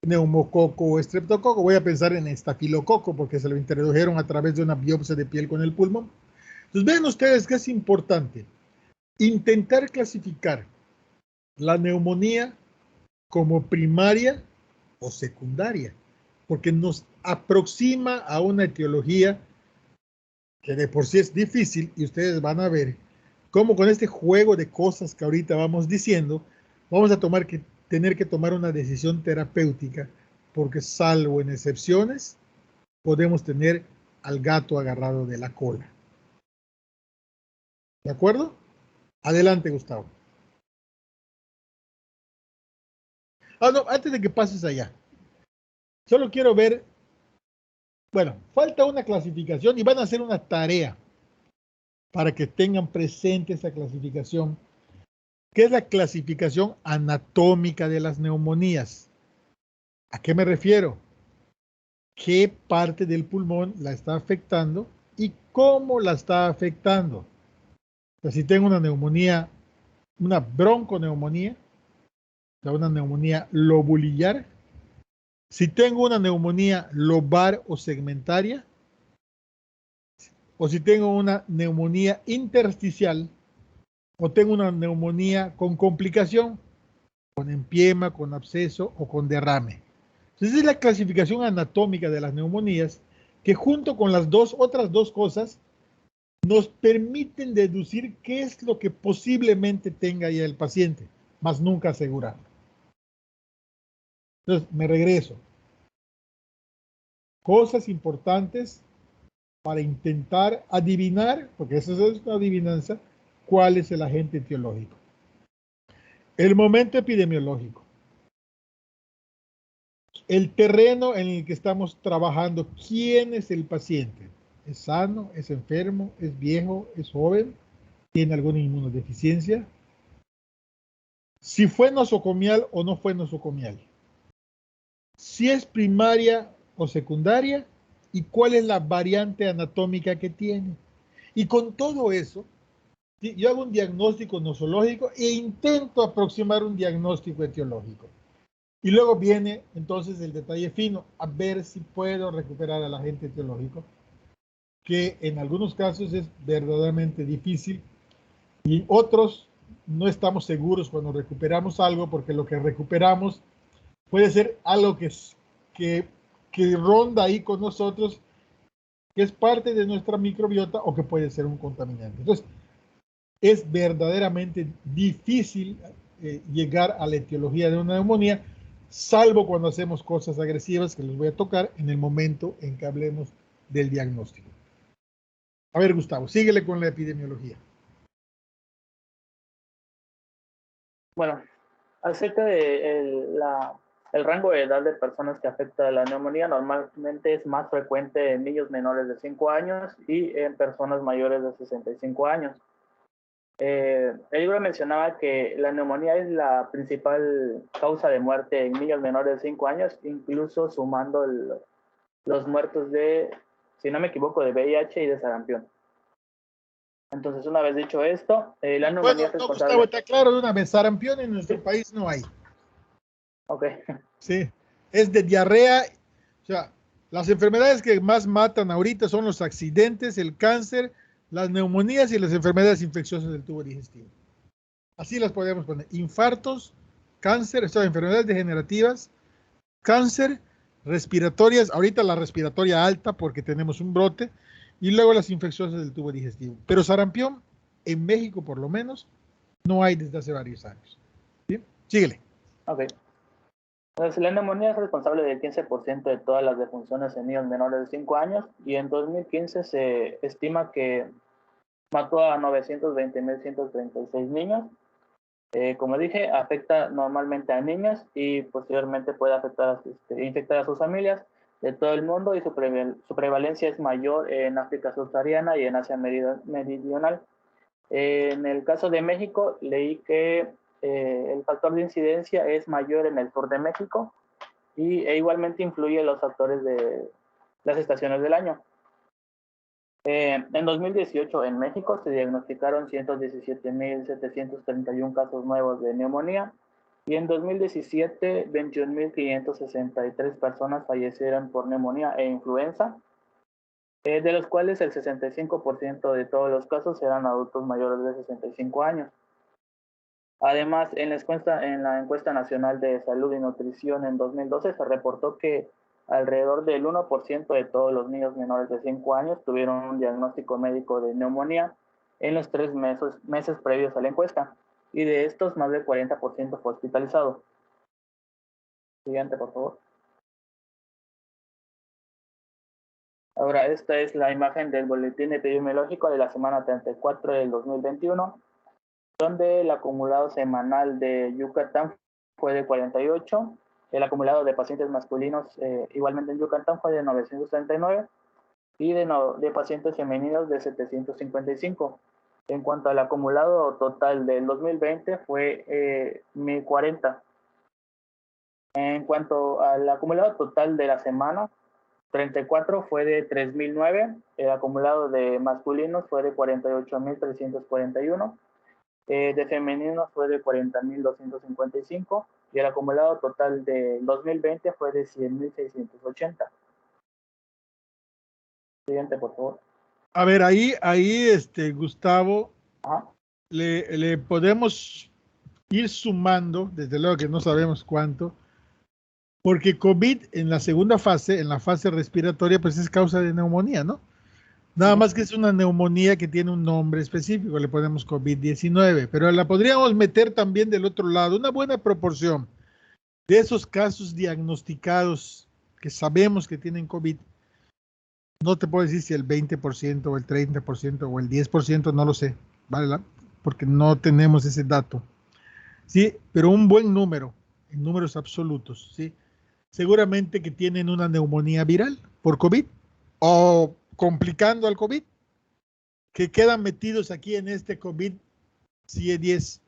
neumococo o estreptococo. Voy a pensar en estafilococo porque se lo introdujeron a través de una biopsia de piel con el pulmón. Entonces ven ustedes que es importante intentar clasificar la neumonía como primaria o secundaria, porque nos aproxima a una etiología que de por sí es difícil, y ustedes van a ver cómo con este juego de cosas que ahorita vamos diciendo, vamos a tener que tomar una decisión terapéutica, porque salvo en excepciones, podemos tener al gato agarrado de la cola. ¿De acuerdo? Adelante, Gustavo. No, antes de que pases allá, solo quiero ver, bueno, falta una clasificación y van a hacer una tarea para que tengan presente esa clasificación, que es la clasificación anatómica de las neumonías. ¿A qué me refiero? ¿Qué parte del pulmón la está afectando y cómo la está afectando? O sea, si tengo una neumonía, una bronconeumonía, o sea, una neumonía lobulillar, si tengo una neumonía lobar o segmentaria, o si tengo una neumonía intersticial, o tengo una neumonía con complicación, con empiema, con absceso o con derrame. Entonces es la clasificación anatómica de las neumonías que junto con las otras dos cosas nos permiten deducir qué es lo que posiblemente tenga ya el paciente, mas nunca asegurarlo. Entonces me regreso. Cosas importantes para intentar adivinar, porque eso es una adivinanza, cuál es el agente etiológico. El momento epidemiológico. El terreno en el que estamos trabajando. ¿Quién es el paciente? ¿Es sano? ¿Es enfermo? ¿Es viejo? ¿Es joven? ¿Tiene alguna inmunodeficiencia? Si fue nosocomial o no fue nosocomial. Si es primaria o secundaria y cuál es la variante anatómica que tiene. Y con todo eso, yo hago un diagnóstico nosológico e intento aproximar un diagnóstico etiológico. Y luego viene entonces el detalle fino, a ver si puedo recuperar al agente etiológico, que en algunos casos es verdaderamente difícil y otros no estamos seguros cuando recuperamos algo, porque lo que recuperamos puede ser algo que ronda ahí con nosotros, que es parte de nuestra microbiota o que puede ser un contaminante. Entonces, es verdaderamente difícil llegar a la etiología de una neumonía, salvo cuando hacemos cosas agresivas que les voy a tocar en el momento en que hablemos del diagnóstico. A ver, Gustavo, síguele con la epidemiología. Bueno, acerca de el rango de edad de personas que afecta la neumonía, normalmente es más frecuente en niños menores de 5 años y en personas mayores de 65 años. El libro mencionaba que la neumonía es la principal causa de muerte en niños menores de 5 años, incluso sumando los muertos de si no me equivoco, de VIH y de sarampión. Entonces, una vez dicho esto, la neumonía es Bueno, no, responsable. Gustavo, está claro de una vez, sarampión en nuestro país no hay. Ok. Sí, es de diarrea. O sea, las enfermedades que más matan ahorita son los accidentes, el cáncer, las neumonías y las enfermedades infecciosas del tubo digestivo. Así las podemos poner. Infartos, cáncer, estas enfermedades degenerativas, cáncer, respiratorias, ahorita la respiratoria alta porque tenemos un brote, y luego las infecciosas del tubo digestivo. Pero sarampión, en México por lo menos, no hay desde hace varios años. ¿Sí? Síguele. Ok. Entonces, la neumonía es responsable del 15% de todas las defunciones en niños menores de 5 años y en 2015 se estima que mató a 920.136 niños. Como dije, afecta normalmente a niños y posteriormente puede afectar, infectar a sus familias de todo el mundo, y su prevalencia es mayor en África subsahariana y en Asia meridional. En el caso de México, leí que el factor de incidencia es mayor en el sur de México e igualmente influye los factores de las estaciones del año. En 2018 en México se diagnosticaron 117.731 casos nuevos de neumonía y en 2017 21.563 personas fallecieron por neumonía e influenza, de los cuales el 65% de todos los casos eran adultos mayores de 65 años. Además, en la encuesta nacional de salud y nutrición en 2012 se reportó que alrededor del 1% de todos los niños menores de 5 años tuvieron un diagnóstico médico de neumonía en los 3 meses previos a la encuesta, y de estos más del 40% fue hospitalizado. Siguiente, por favor. Ahora, esta es la imagen del boletín epidemiológico de la semana 34 del 2021, donde el acumulado semanal de Yucatán fue de 48, el acumulado de pacientes masculinos igualmente en Yucatán fue de 939 y de pacientes femeninos de 755. En cuanto al acumulado total del 2020 fue 1040. En cuanto al acumulado total de la semana 34 fue de 3009, el acumulado de masculinos fue de 48.341. De femeninos fue de 40.255 y el acumulado total de 2020 fue de 100.680. Siguiente, por favor. A ver, ahí Gustavo, Ajá. le podemos ir sumando, desde luego que no sabemos cuánto, porque COVID en la segunda fase, en la fase respiratoria, pues es causa de neumonía, ¿no? Nada más que es una neumonía que tiene un nombre específico, le ponemos COVID-19, pero la podríamos meter también del otro lado, una buena proporción de esos casos diagnosticados que sabemos que tienen COVID. No te puedo decir si el 20% o el 30% o el 10%, no lo sé, ¿vale? Porque no tenemos ese dato. Sí, pero un buen número, en números absolutos, ¿sí? Seguramente que tienen una neumonía viral por COVID o complicando al COVID, que quedan metidos aquí en este COVID-10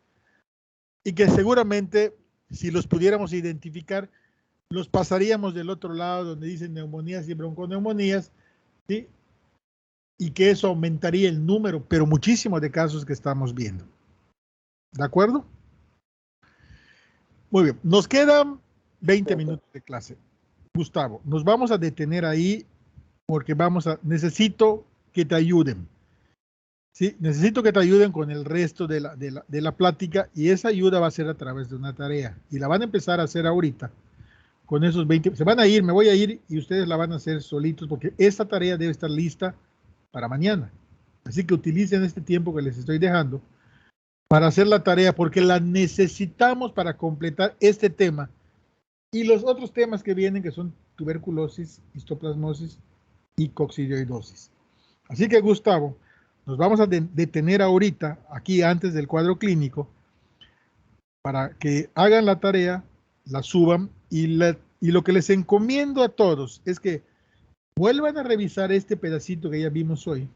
y que seguramente si los pudiéramos identificar, los pasaríamos del otro lado donde dicen neumonías y bronconeumonías, ¿sí? Y que eso aumentaría el número, pero muchísimo, de casos que estamos viendo. ¿De acuerdo? Muy bien, nos quedan 20 minutos de clase. Gustavo, nos vamos a detener ahí porque necesito que te ayuden. Sí, necesito que te ayuden con el resto de la plática, y esa ayuda va a ser a través de una tarea y la van a empezar a hacer ahorita con esos 20. Se van a ir, me voy a ir y ustedes la van a hacer solitos porque esta tarea debe estar lista para mañana. Así que utilicen este tiempo que les estoy dejando para hacer la tarea porque la necesitamos para completar este tema y los otros temas que vienen, que son tuberculosis, histoplasmosis y coccidioidosis. Así que, Gustavo, nos vamos a detener ahorita, aquí antes del cuadro clínico, para que hagan la tarea, la suban, y lo que les encomiendo a todos es que vuelvan a revisar este pedacito que ya vimos hoy,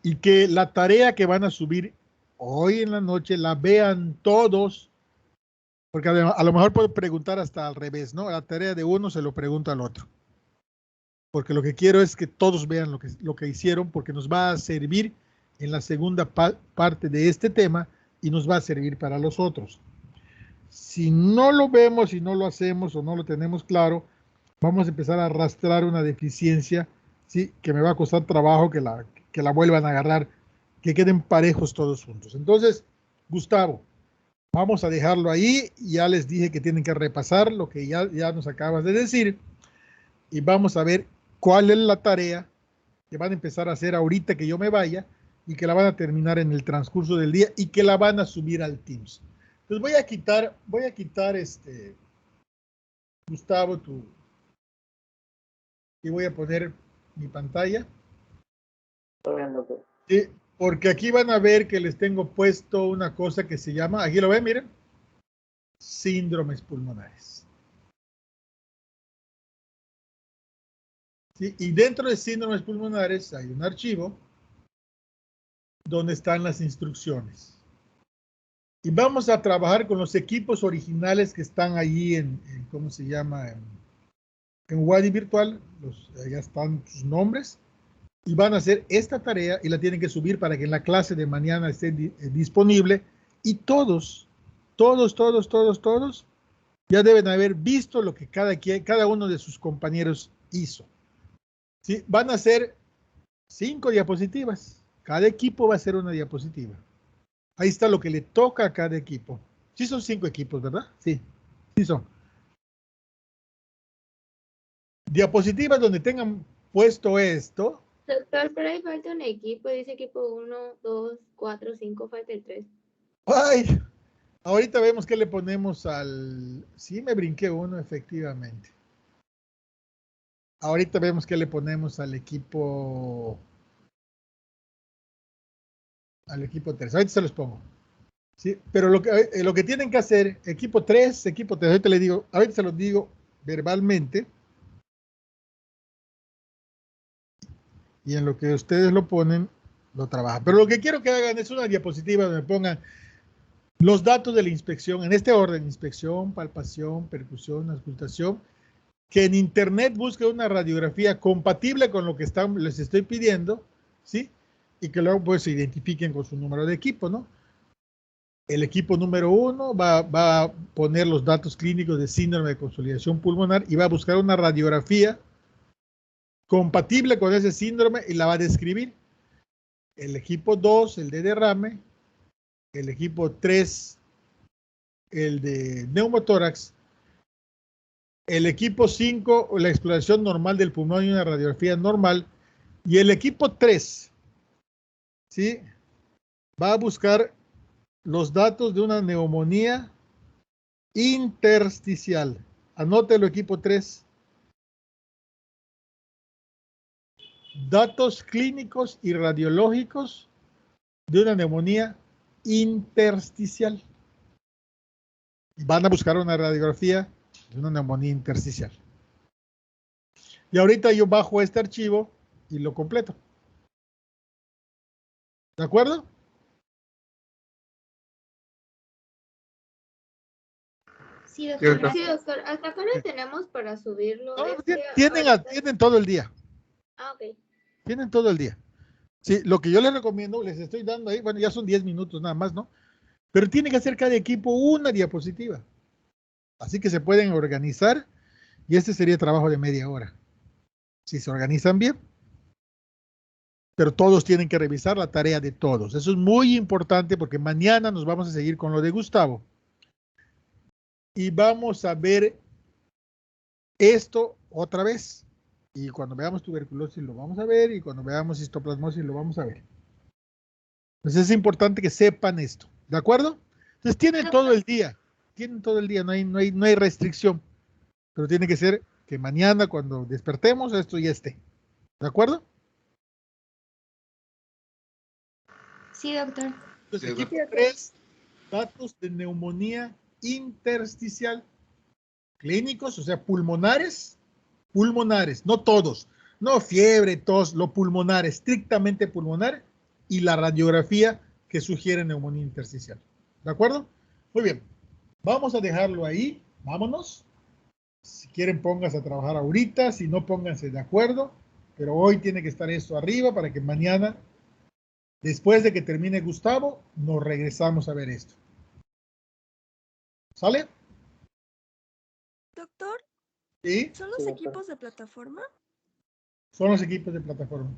y que la tarea que van a subir hoy en la noche la vean todos, porque a lo mejor puedo preguntar hasta al revés, ¿no? La tarea de uno se lo pregunta al otro. porque lo que quiero es que todos vean lo que hicieron, porque nos va a servir en la segunda parte de este tema y nos va a servir para los otros. Si no lo vemos, si no lo hacemos o no lo tenemos claro, vamos a empezar a arrastrar una deficiencia, ¿sí? Que me va a costar trabajo que la vuelvan a agarrar, que queden parejos todos juntos. Entonces, Gustavo, vamos a dejarlo ahí. Ya les dije que tienen que repasar lo que ya nos acabas de decir y vamos a ver cuál es la tarea que van a empezar a hacer ahorita que yo me vaya y que la van a terminar en el transcurso del día y que la van a subir al Teams. Entonces voy a quitar Gustavo, y voy a poner mi pantalla. Sí, porque aquí van a ver que les tengo puesto una cosa que se llama, aquí lo ven, miren, síndromes pulmonares. ¿Sí? Y dentro de síndromes pulmonares hay un archivo donde están las instrucciones. Y vamos a trabajar con los equipos originales que están allí ¿cómo se llama? En Wadi Virtual, ya están sus nombres. Y van a hacer esta tarea y la tienen que subir para que en la clase de mañana esté disponible. Y todos ya deben haber visto lo que cada uno de sus compañeros hizo. ¿Sí? Van a ser 5 diapositivas. Cada equipo va a hacer una diapositiva. Ahí está lo que le toca a cada equipo. Sí son 5 equipos, ¿verdad? Sí, sí son. Diapositivas donde tengan puesto esto. Doctor, pero ahí falta un equipo. Dice equipo 1, 2, 4, 5, falta el 3. ¡Ay! Ahorita vemos qué le ponemos al... Sí, me brinqué uno, efectivamente. Ahorita vemos qué le ponemos al equipo... Al equipo 3. Ahorita se los pongo. ¿Sí? Pero lo que tienen que hacer, equipo 3, ahorita le digo, ahorita se los digo verbalmente. Y en lo que ustedes lo ponen, lo trabajan. Pero lo que quiero que hagan es una diapositiva donde pongan los datos de la inspección, en este orden: inspección, palpación, percusión, auscultación, que en internet busque una radiografía compatible con lo que les estoy pidiendo, ¿sí? Y que luego pues se identifiquen con su número de equipo, ¿no? El equipo número 1 va a poner los datos clínicos de síndrome de consolidación pulmonar y va a buscar una radiografía compatible con ese síndrome y la va a describir. El equipo 2, el de derrame. El equipo 3, el de neumotórax. El equipo 5, la exploración normal del pulmón y una radiografía normal. Y el equipo 3, ¿sí? Va a buscar los datos de una neumonía intersticial. Anótelo, equipo 3. Datos clínicos y radiológicos de una neumonía intersticial. Van a buscar una radiografía de una neumonía intersticial. Y ahorita yo bajo este archivo y lo completo. ¿De acuerdo? Sí, doctor. Sí, doctor. ¿Hasta cuándo tenemos para subirlo? No, tienen todo el día. Ah, ok. Tienen todo el día. Sí, lo que yo les recomiendo, les estoy dando ahí, bueno, ya son 10 minutos nada más, ¿no? Pero tiene que hacer cada equipo una diapositiva. Así que se pueden organizar y este sería trabajo de media hora. Si se organizan bien. Pero todos tienen que revisar la tarea de todos. Eso es muy importante porque mañana nos vamos a seguir con lo de Gustavo. Y vamos a ver esto otra vez. Y cuando veamos tuberculosis lo vamos a ver y cuando veamos histoplasmosis lo vamos a ver. Entonces es importante que sepan esto. ¿De acuerdo? Entonces tienen todo el día. Tienen todo el día, no hay restricción. Pero tiene que ser que mañana cuando despertemos esto ya esté. ¿De acuerdo? Sí, doctor. Entonces, equipo 3, datos de neumonía intersticial. Clínicos, o sea, pulmonares, no todos. No fiebre, tos, lo pulmonar, estrictamente pulmonar, y la radiografía que sugiere neumonía intersticial. ¿De acuerdo? Muy bien. Vamos a dejarlo ahí. Vámonos. Si quieren, pónganse a trabajar ahorita, si no, pónganse de acuerdo, pero hoy tiene que estar esto arriba para que mañana, después de que termine Gustavo, nos regresamos a ver esto. ¿Sale? Doctor, ¿Sí? ¿son los Sí, doctor. equipos de plataforma? Son los equipos de plataforma.